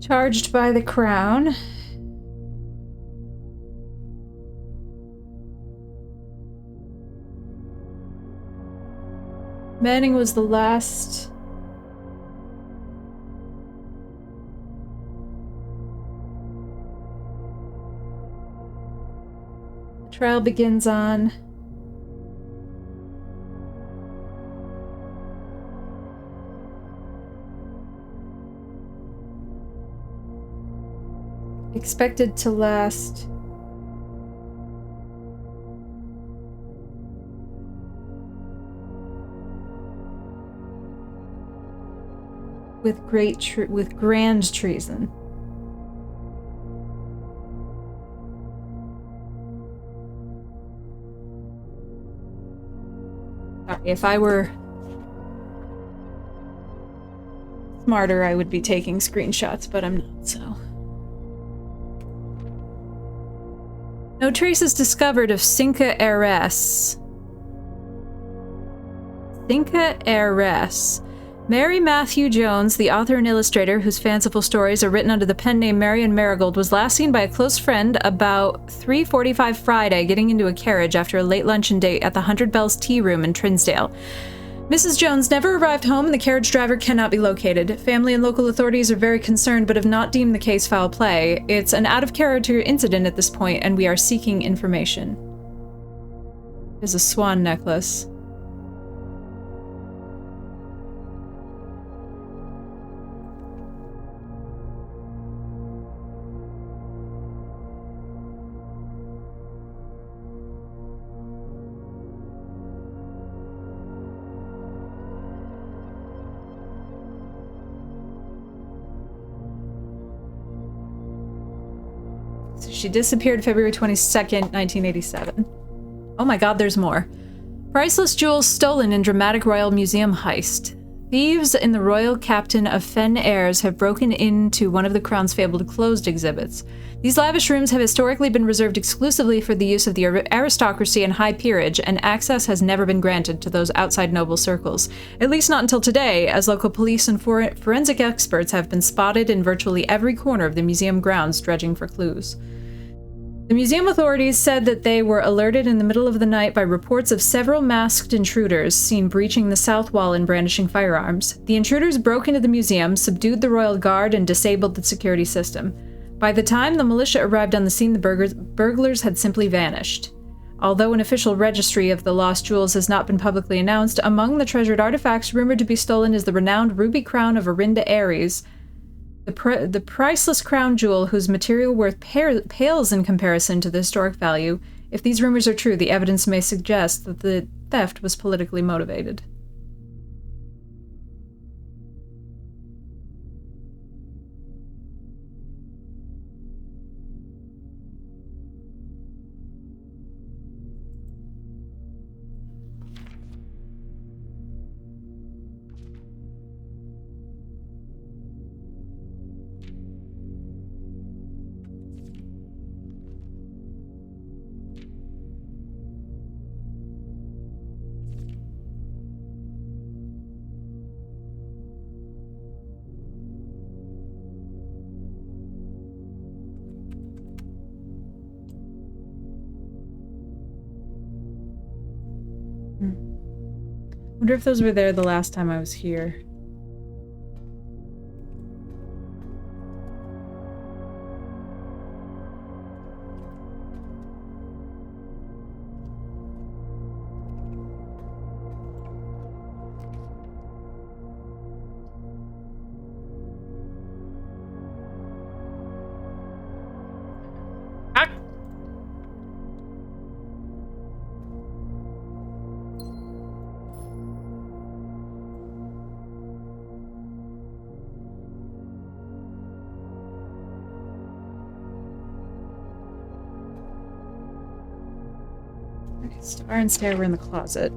Charged by the Crown. Manning was the last. Trial begins on expected to last with grand treason. If I were smarter, I would be taking screenshots, but I'm not, so. No traces discovered of Cinca Heiress. Cinca Heiress. Mary Matthew Jones, the author and illustrator whose fanciful stories are written under the pen name Marion Marigold, was last seen by a close friend about 3:45 Friday getting into a carriage after a late luncheon date at the 100 Bells Tea Room in Trinsdale. Mrs. Jones never arrived home and the carriage driver cannot be located. Family and local authorities are very concerned but have not deemed the case foul play. It's an out-of-character incident at this point and we are seeking information. There's a swan necklace. So she disappeared February 22nd, 1987. Oh my god, there's more. Priceless jewels stolen in dramatic Royal Museum heist. Thieves in the Royal Captain of Fen Airs have broken into one of the Crown's fabled closed exhibits. These lavish rooms have historically been reserved exclusively for the use of the aristocracy and high peerage, and access has never been granted to those outside noble circles. At least not until today, as local police and forensic experts have been spotted in virtually every corner of the museum grounds dredging for clues. The museum authorities said that they were alerted in the middle of the night by reports of several masked intruders seen breaching the south wall and brandishing firearms. The intruders broke into the museum, subdued the royal guard, and disabled the security system. By the time the militia arrived on the scene, the burglars had simply vanished. Although an official registry of the lost jewels has not been publicly announced, among the treasured artifacts rumored to be stolen is the renowned ruby crown of Arinda Ares, the priceless crown jewel whose material worth pales in comparison to the historic value. If these rumors are true, the evidence may suggest that the theft was politically motivated. Wonder if those were there the last time I was here. Star and Stair were in the closet.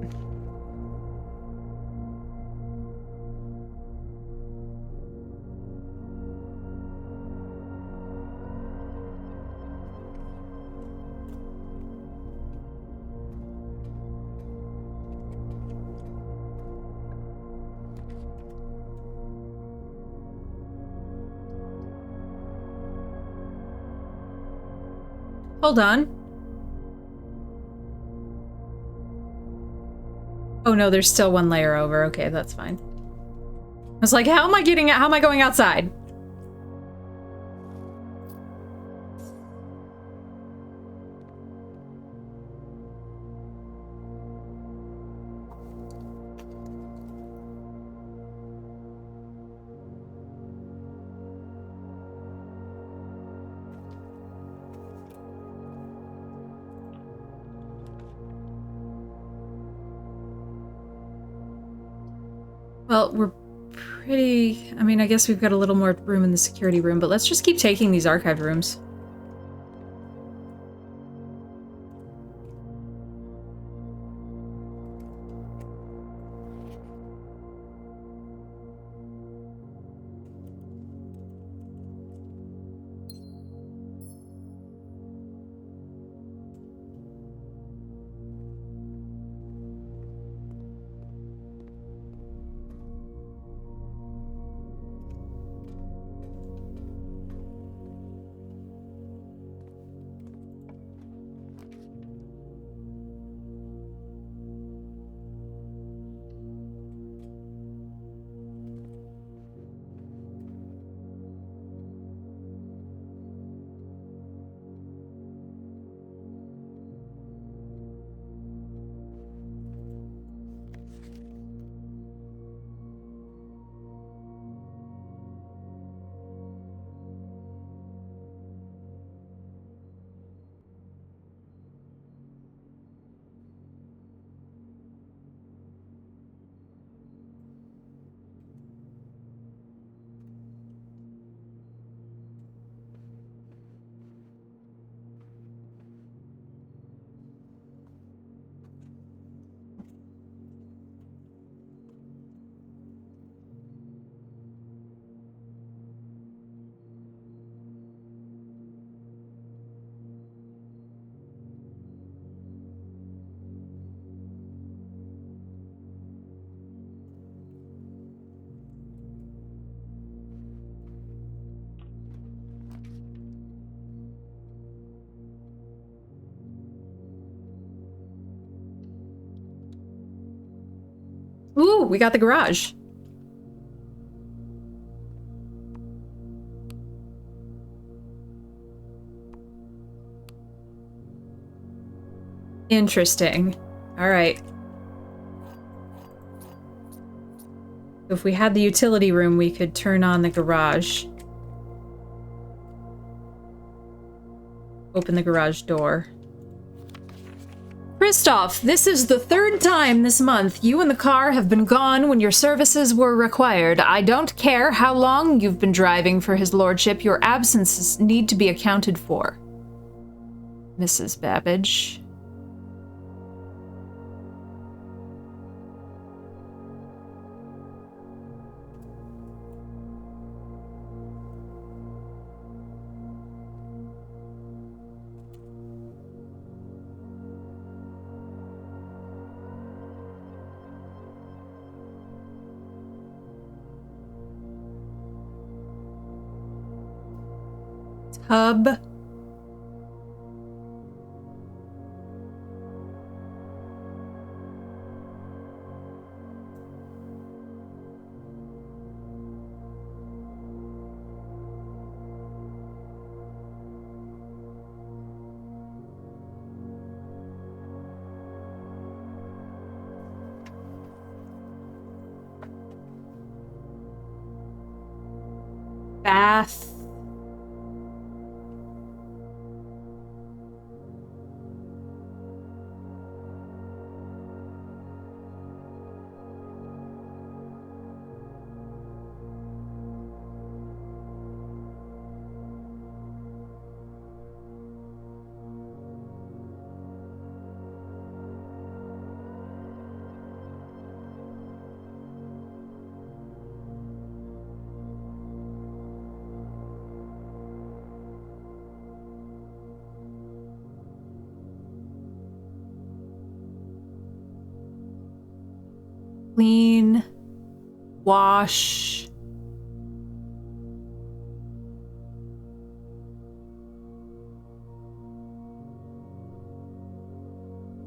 Hold on. Oh no, there's still one layer over. Okay, that's fine. I was like, how am I going outside? Well, we're pretty... I mean, I guess we've got a little more room in the security room, but let's just keep taking these archive rooms. Ooh, we got the garage. Interesting. All right. If we had the utility room, we could turn on the garage. Open the garage door. Kristoff, this is the third time this month you and the car have been gone when your services were required. I don't care how long you've been driving for his lordship, your absences need to be accounted for. Mrs. Babbage. Tub. Bath. Clean. Wash.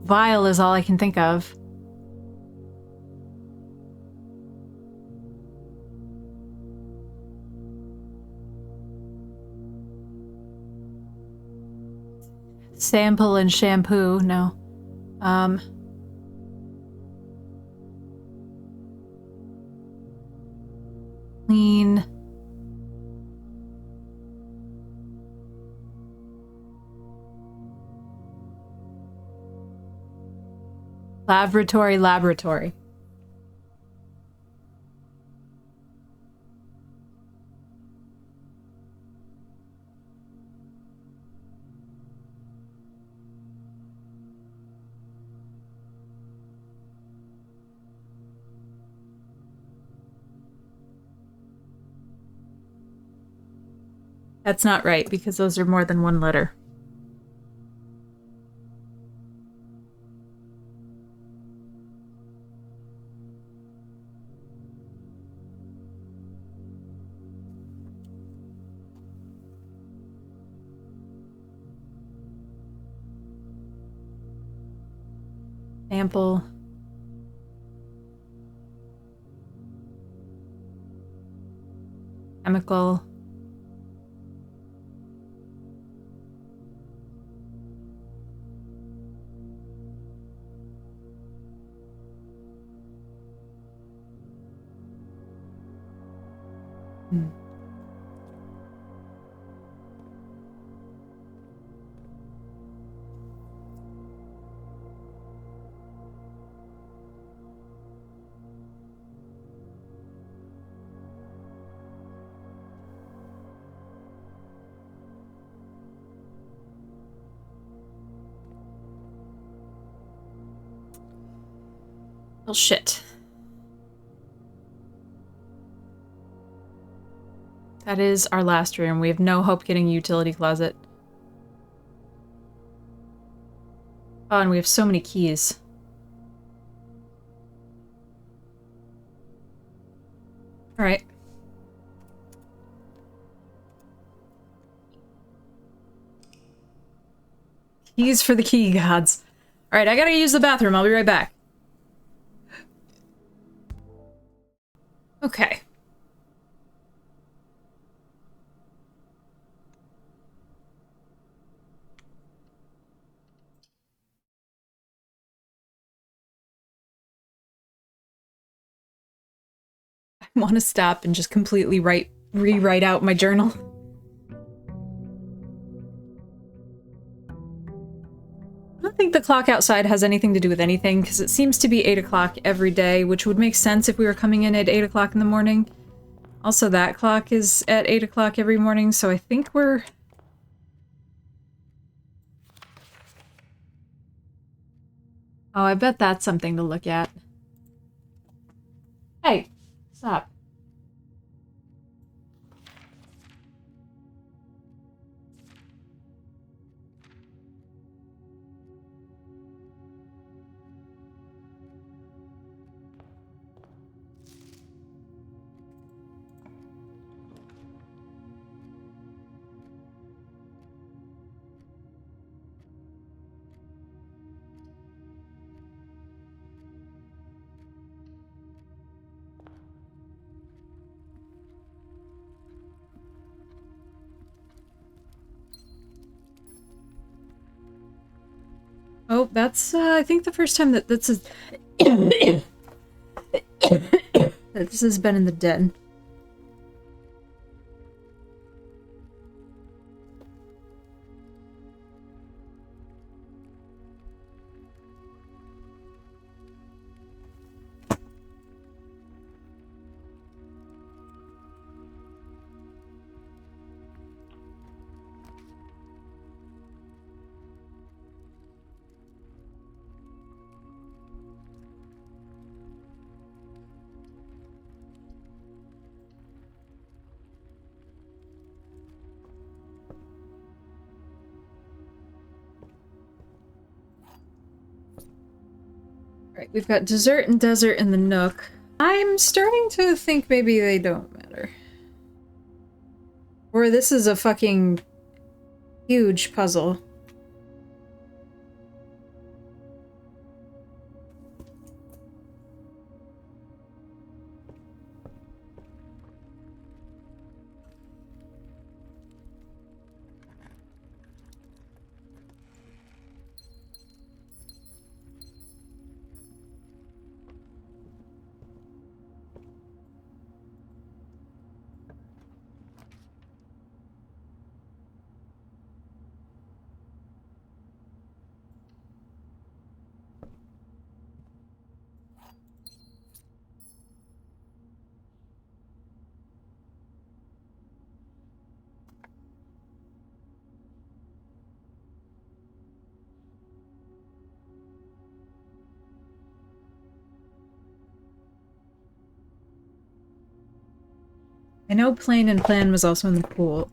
Vile is all I can think of. Sample and shampoo, no. Clean. Laboratory. That's not right, because those are more than one letter. Sample. Chemical. Well, shit. That is our last room. We have no hope getting a utility closet. Oh, and we have so many keys. All right. Keys for the key gods. All right, I gotta use the bathroom. I'll be right back. Okay. I want to stop and just completely rewrite out my journal. I don't think the clock outside has anything to do with anything, because it seems to be 8 o'clock every day, which would make sense if we were coming in at 8 o'clock in the morning. Also, that clock is at 8 o'clock every morning, so I think we're... Oh, I bet that's something to look at. Hey, stop. Oh, that's, I think the first time that this is... that this has been in the den. Right, we've got dessert and desert in the nook. I'm starting to think maybe they don't matter. Or this is a fucking huge puzzle. I know Plane and Plan was also in the pool.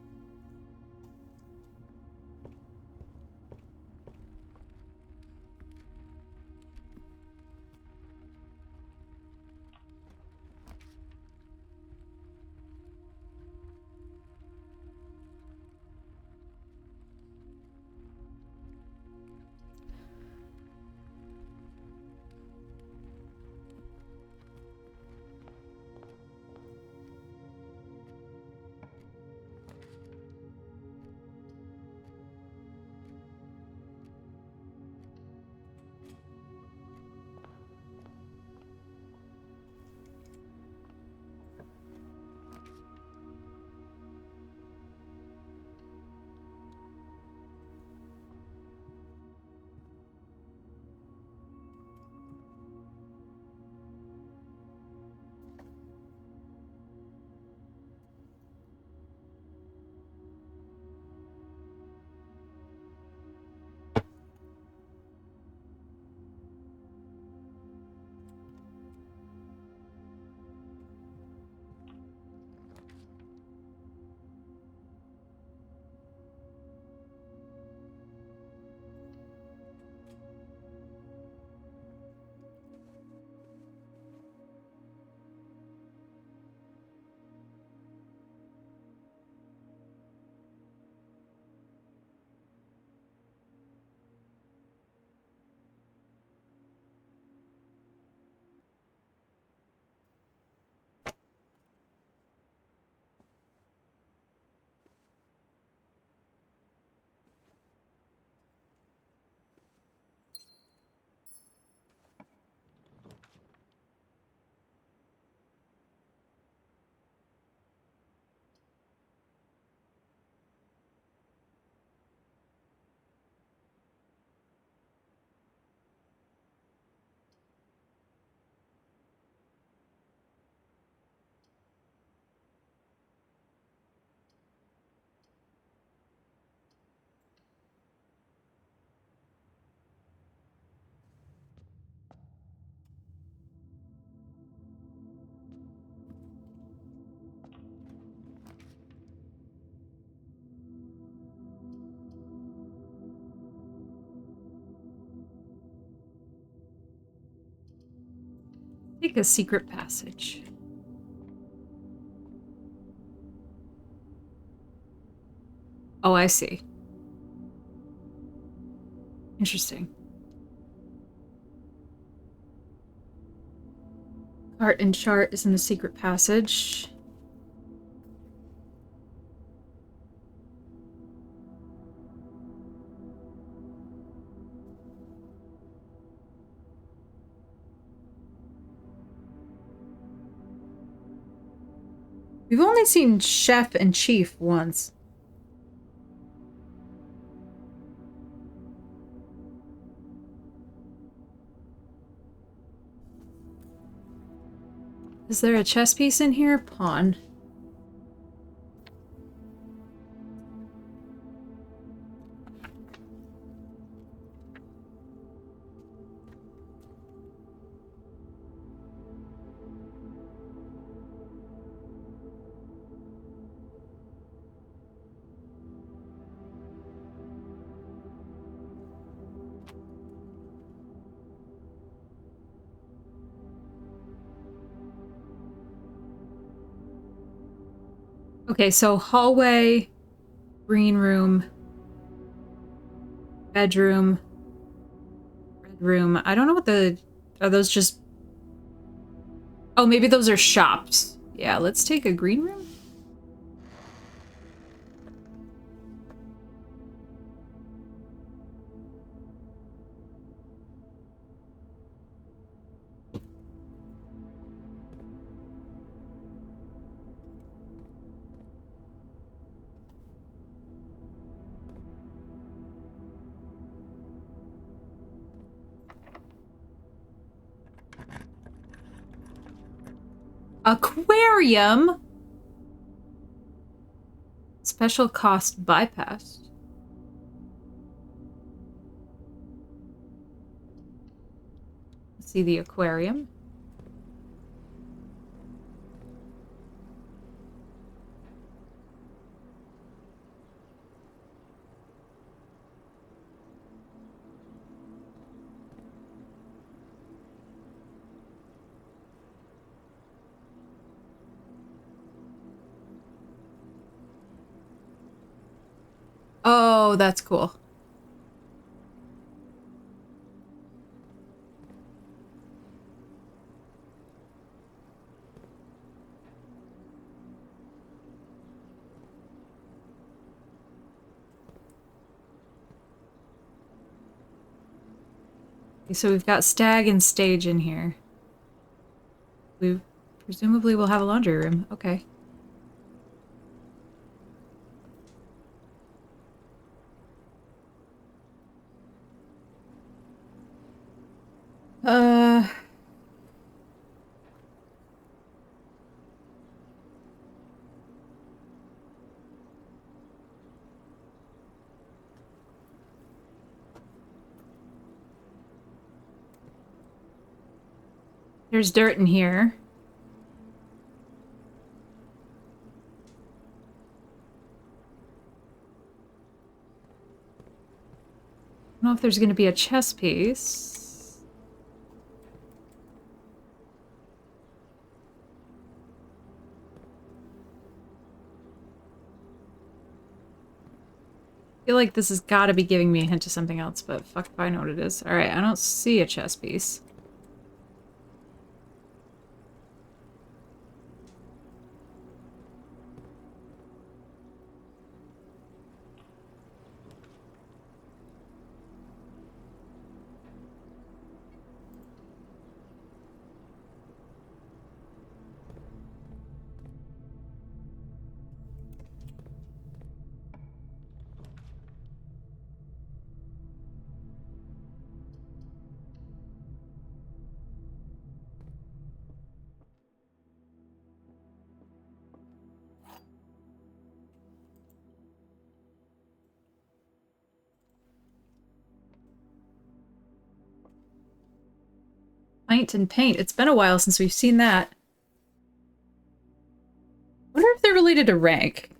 Take a secret passage. Oh, I see. Interesting. Art and chart is in the secret passage. We've only seen Chef and Chief once. Is there a chess piece in here? Pawn. Okay, so hallway, green room, bedroom, red room. I don't know what the... Are those just... Oh, maybe those are shops. Yeah, let's take a green room. Aquarium? Special cost bypassed. Let's see the aquarium. Oh, that's cool. Okay, so we've got stag and stage in here. We presumably will have a laundry room. Okay. Uh... There's dirt in here. I don't know if there's going to be a chess piece. I feel like this has got to be giving me a hint to something else, but fuck if I know what it is. Alright, I don't see a chess piece. Pint and paint. It's been a while since we've seen that. Wonder if they're related to rank.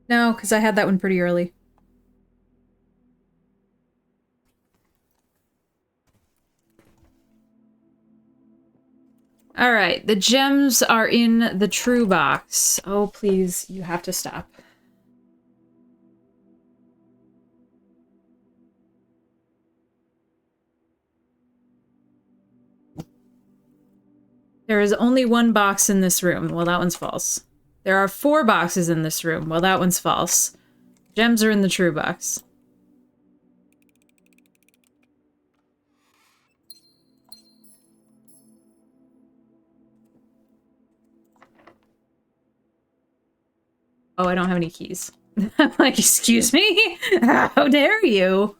No, because I had that one pretty early. Alright, the gems are in the true box. Oh, please, you have to stop. There is only one box in this room. Well, that one's false. There are 4 boxes in this room. Well, that one's false. Gems are in the true box. Oh, I don't have any keys. I'm like, excuse me? How dare you?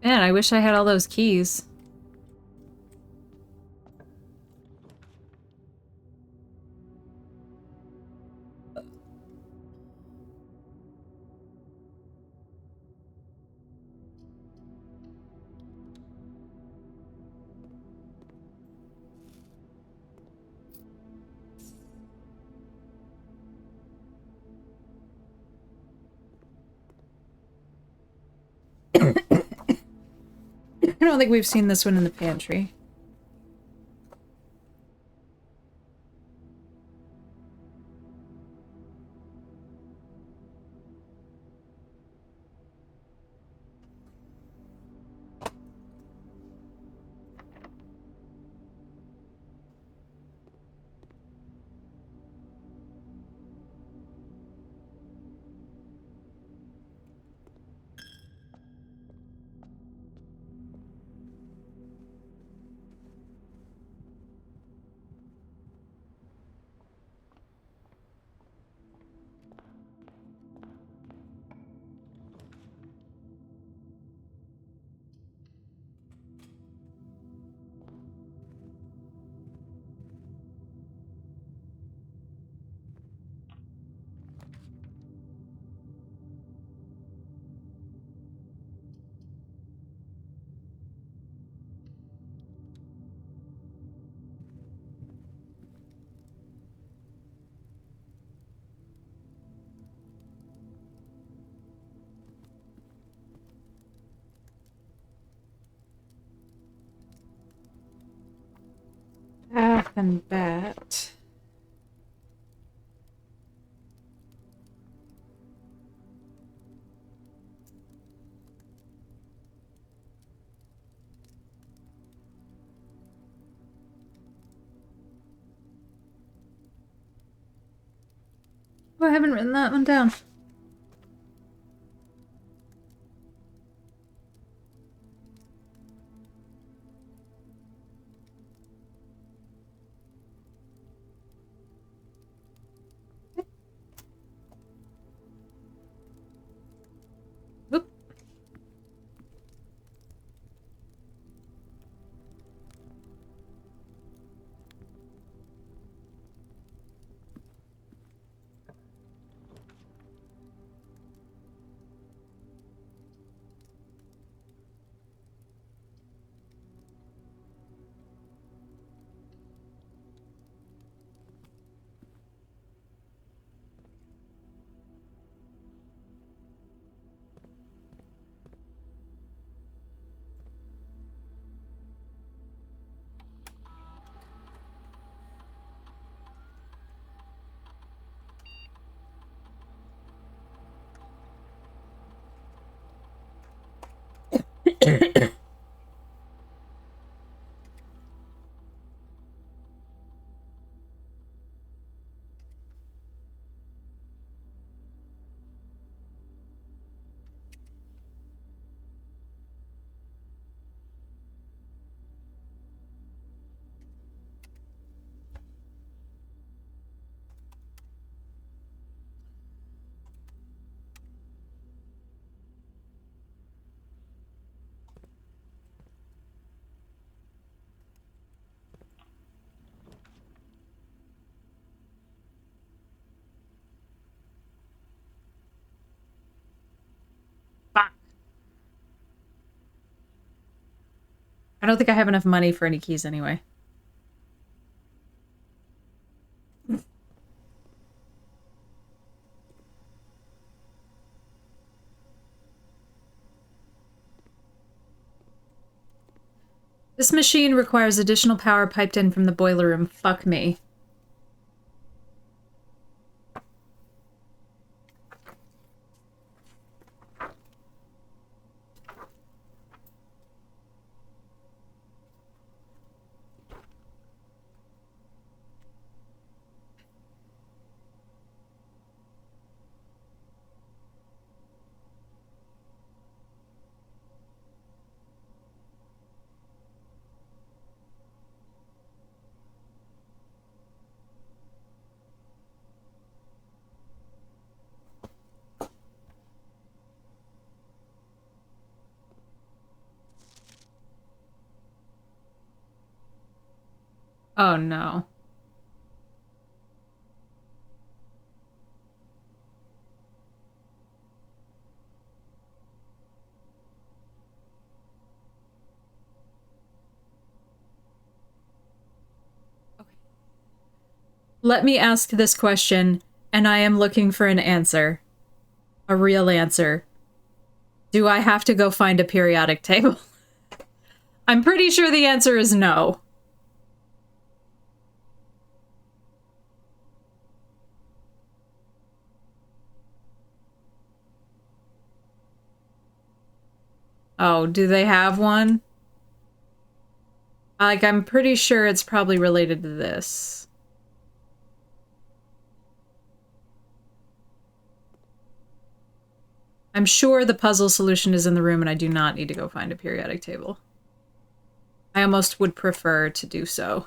Man, I wish I had all those keys. I don't think we've seen this one in the pantry. Bath and bat. Oh, I haven't written that one down. Oop. I don't think I have enough money for any keys anyway. This machine requires additional power piped in from the boiler room. Fuck me. Oh no. Let me ask this question, and I am looking for an answer. A real answer. Do I have to go find a periodic table? I'm pretty sure the answer is no. Oh, do they have one? Like, I'm pretty sure it's probably related to this. I'm sure the puzzle solution is in the room and I do not need to go find a periodic table. I almost would prefer to do so.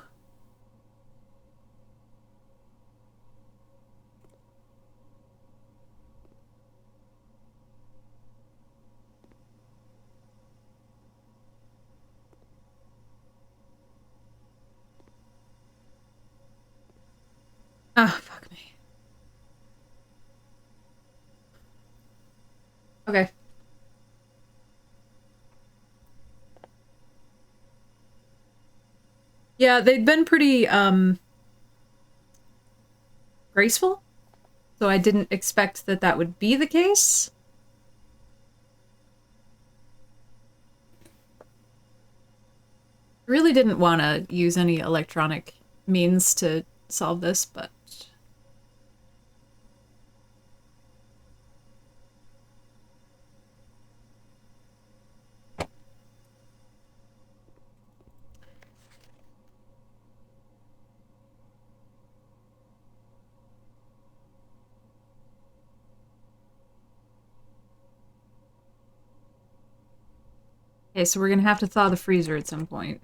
Ah, fuck me. Okay. Yeah, they've been pretty, graceful. So I didn't expect that that would be the case. I really didn't want to use any electronic means to solve this, but... Okay, so we're gonna have to thaw the freezer at some point.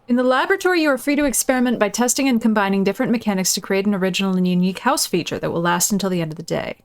In the laboratory, you are free to experiment by testing and combining different mechanics to create an original and unique house feature that will last until the end of the day.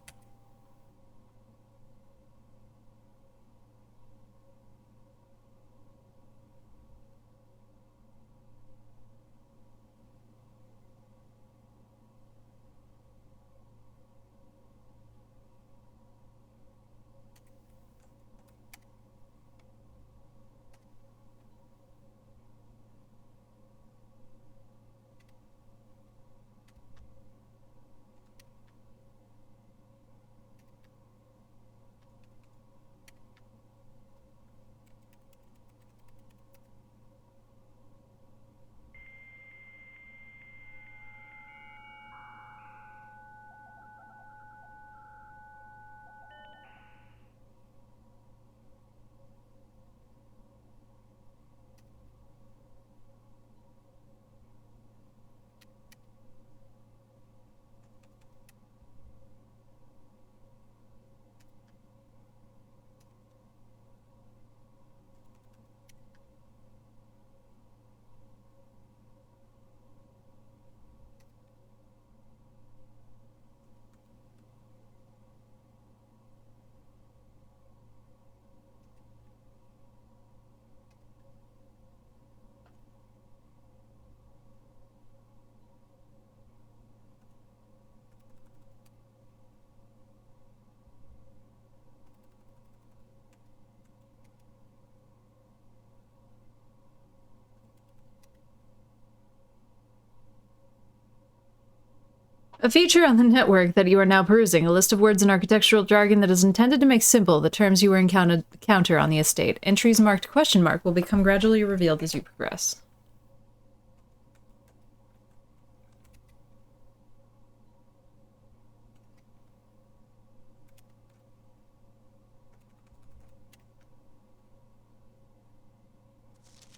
A feature on the network that you are now perusing, a list of words and architectural jargon that is intended to make simple the terms you were encounter on the estate. Entries marked question mark will become gradually revealed as you progress.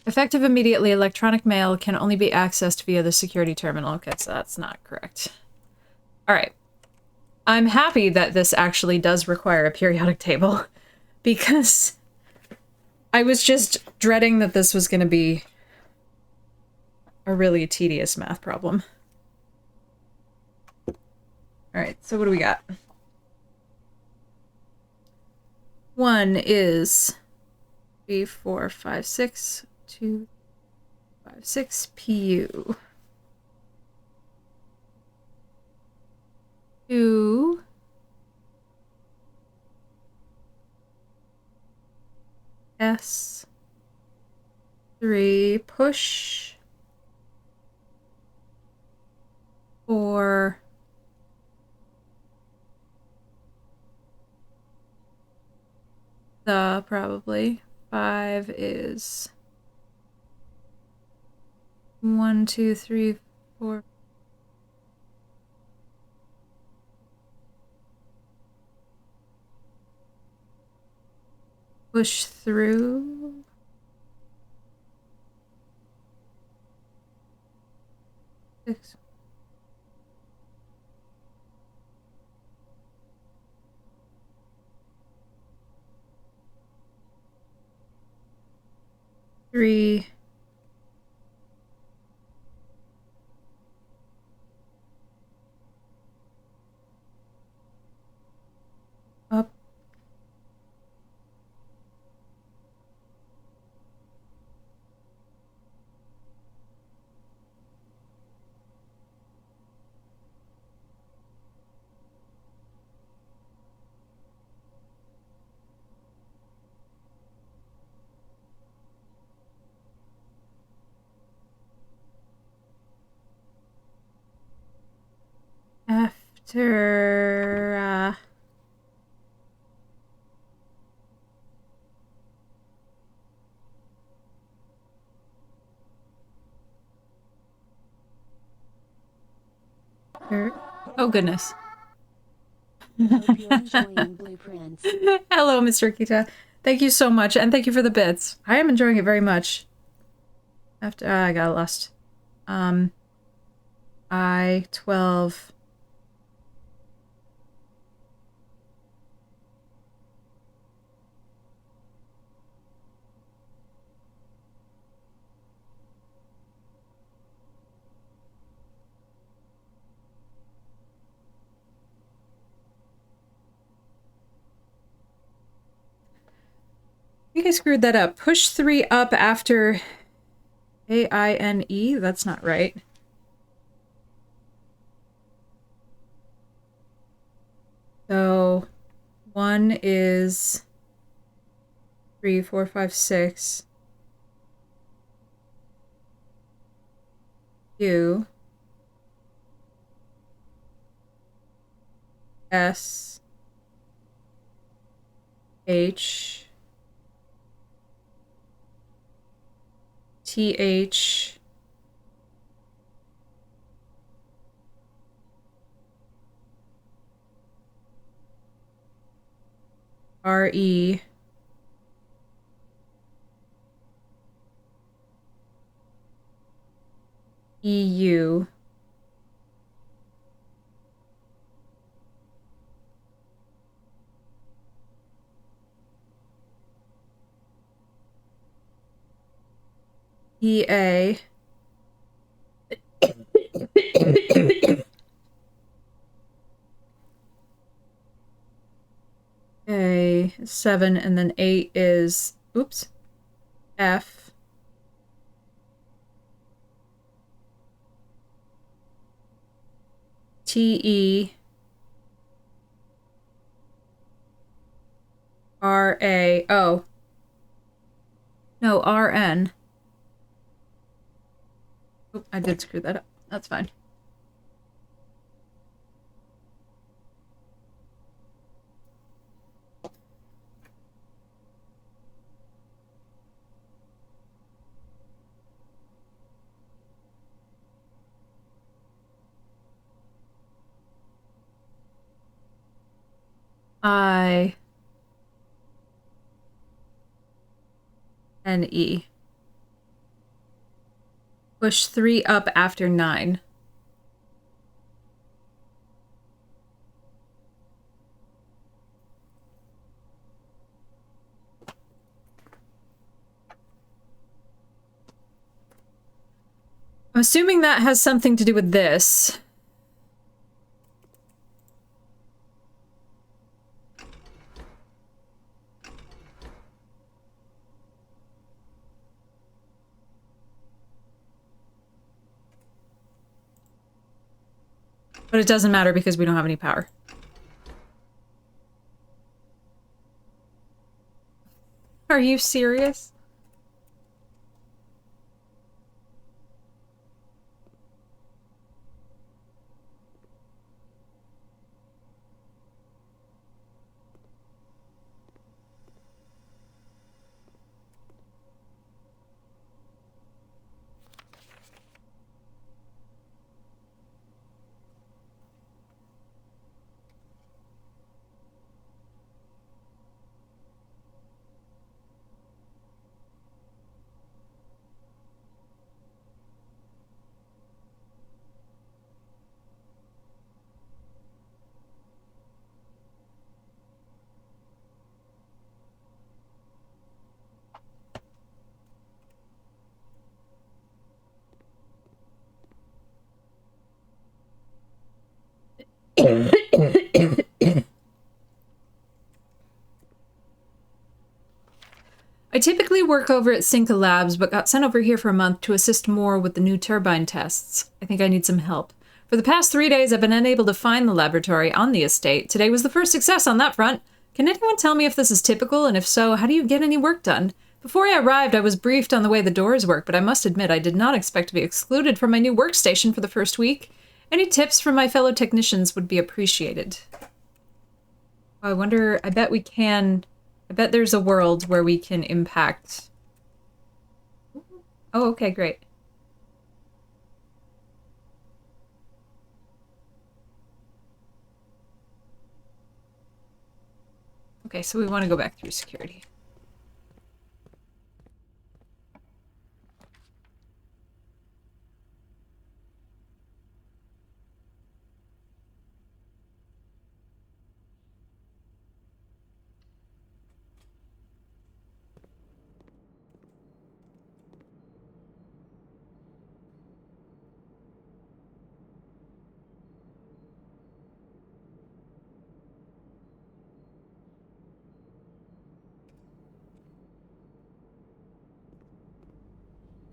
Effective immediately, electronic mail can only be accessed via the security terminal. Okay, so that's not correct. Alright. I'm happy that this actually does require a periodic table, because I was just dreading that this was going to be a really tedious math problem. Alright, so what do we got? One is 3, 4, 5, 6, 2, 5, 6 PU. 2 S 3 push 4 the probably 5 is 1, 2, 3, 4. Push through. Six. Three. Up. After, oh goodness. Hope you're enjoying Blueprints. Hello, Mr. Kita. Thank you so much, and thank you for the bits. I am enjoying it very much. After I got lost. I-12. I think I screwed that up. Push 3 up after A-I-N-E? That's not right. So 1 is 3, 4, 5, 6. U S H T H R E E U E A A 7, and then 8 is, oops, F T E R A, oh no, R N. Oop, I did screw that up. That's fine. I N E. Push 3 up after 9. I'm assuming that has something to do with this. But it doesn't matter because we don't have any power. Are you serious? I typically work over at Cinca Labs, but got sent over here for a month to assist more with the new turbine tests. I think I need some help. For the past 3 days, I've been unable to find the laboratory on the estate. Today was the first success on that front. Can anyone tell me if this is typical, and if so, how do you get any work done? Before I arrived, I was briefed on the way the doors work, but I must admit I did not expect to be excluded from my new workstation for the first week. Any tips from my fellow technicians would be appreciated. I wonder, I bet we can... I bet there's a world where we can impact... Oh, okay, great. Okay, so we want to go back through security.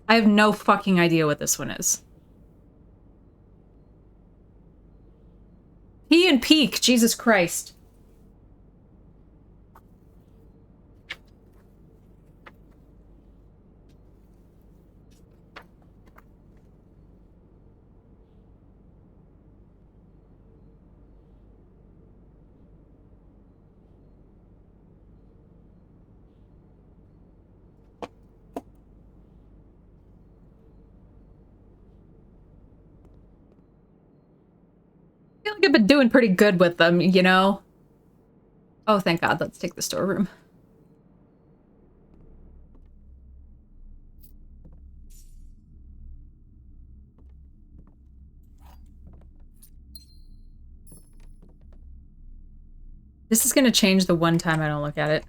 I have no fucking idea what this one is. Pea and Peak, Jesus Christ. I feel like I've been doing pretty good with them, you know? Oh, thank God. Let's take the storeroom. This is gonna change the one time I don't look at it.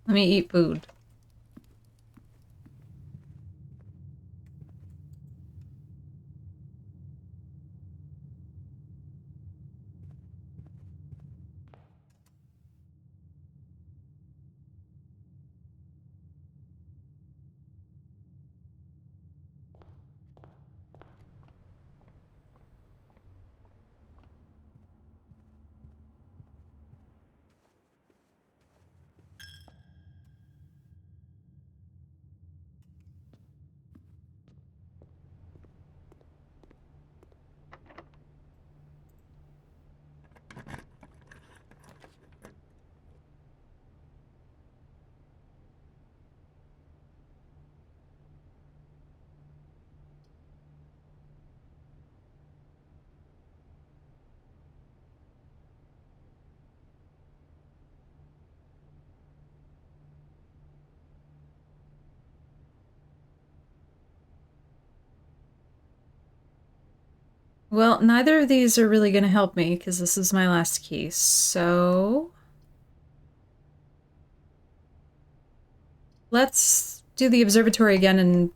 Let me eat food. Well, neither of these are really going to help me because this is my last key, so... Let's do the observatory again and...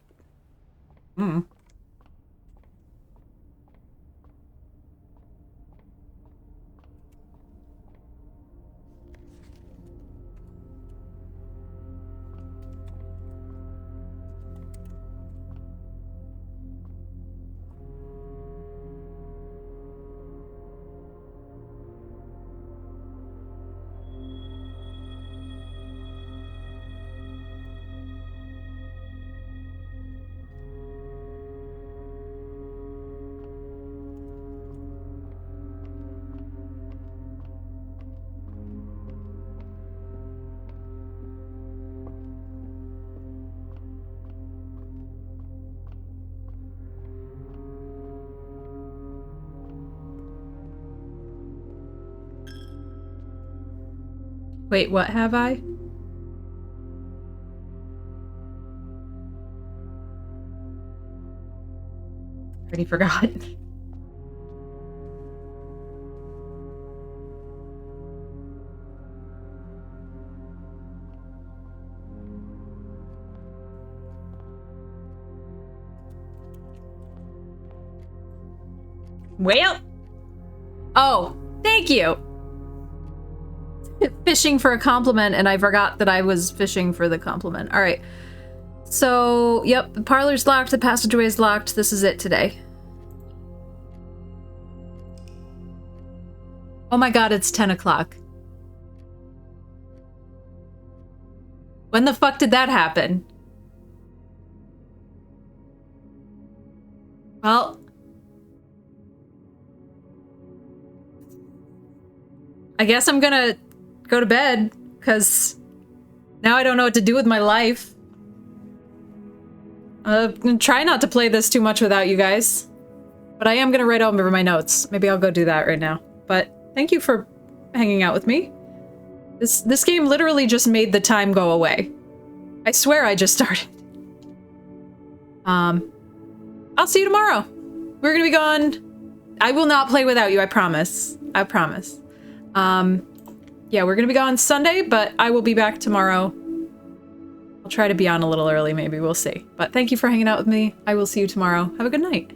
Wait, what have I? Already forgot. Well. Oh, thank you. Fishing for a compliment, and I forgot that I was fishing for the compliment. All right. So, yep, the parlor's locked, the passageway's locked. This is it today. Oh my god, it's 10 o'clock. When the fuck did that happen? Well... I guess I'm gonna go to bed, because now I don't know what to do with my life. Try not to play this too much without you guys. But I am gonna write over my notes. Maybe I'll go do that right now. But thank you for hanging out with me. This game literally just made the time go away. I swear I just started. I'll see you tomorrow. We're gonna be gone. I will not play without you, I promise. I promise. Yeah, we're gonna be gone Sunday, but I will be back tomorrow. I'll try to be on a little early, maybe. We'll see. But thank you for hanging out with me. I will see you tomorrow. Have a good night.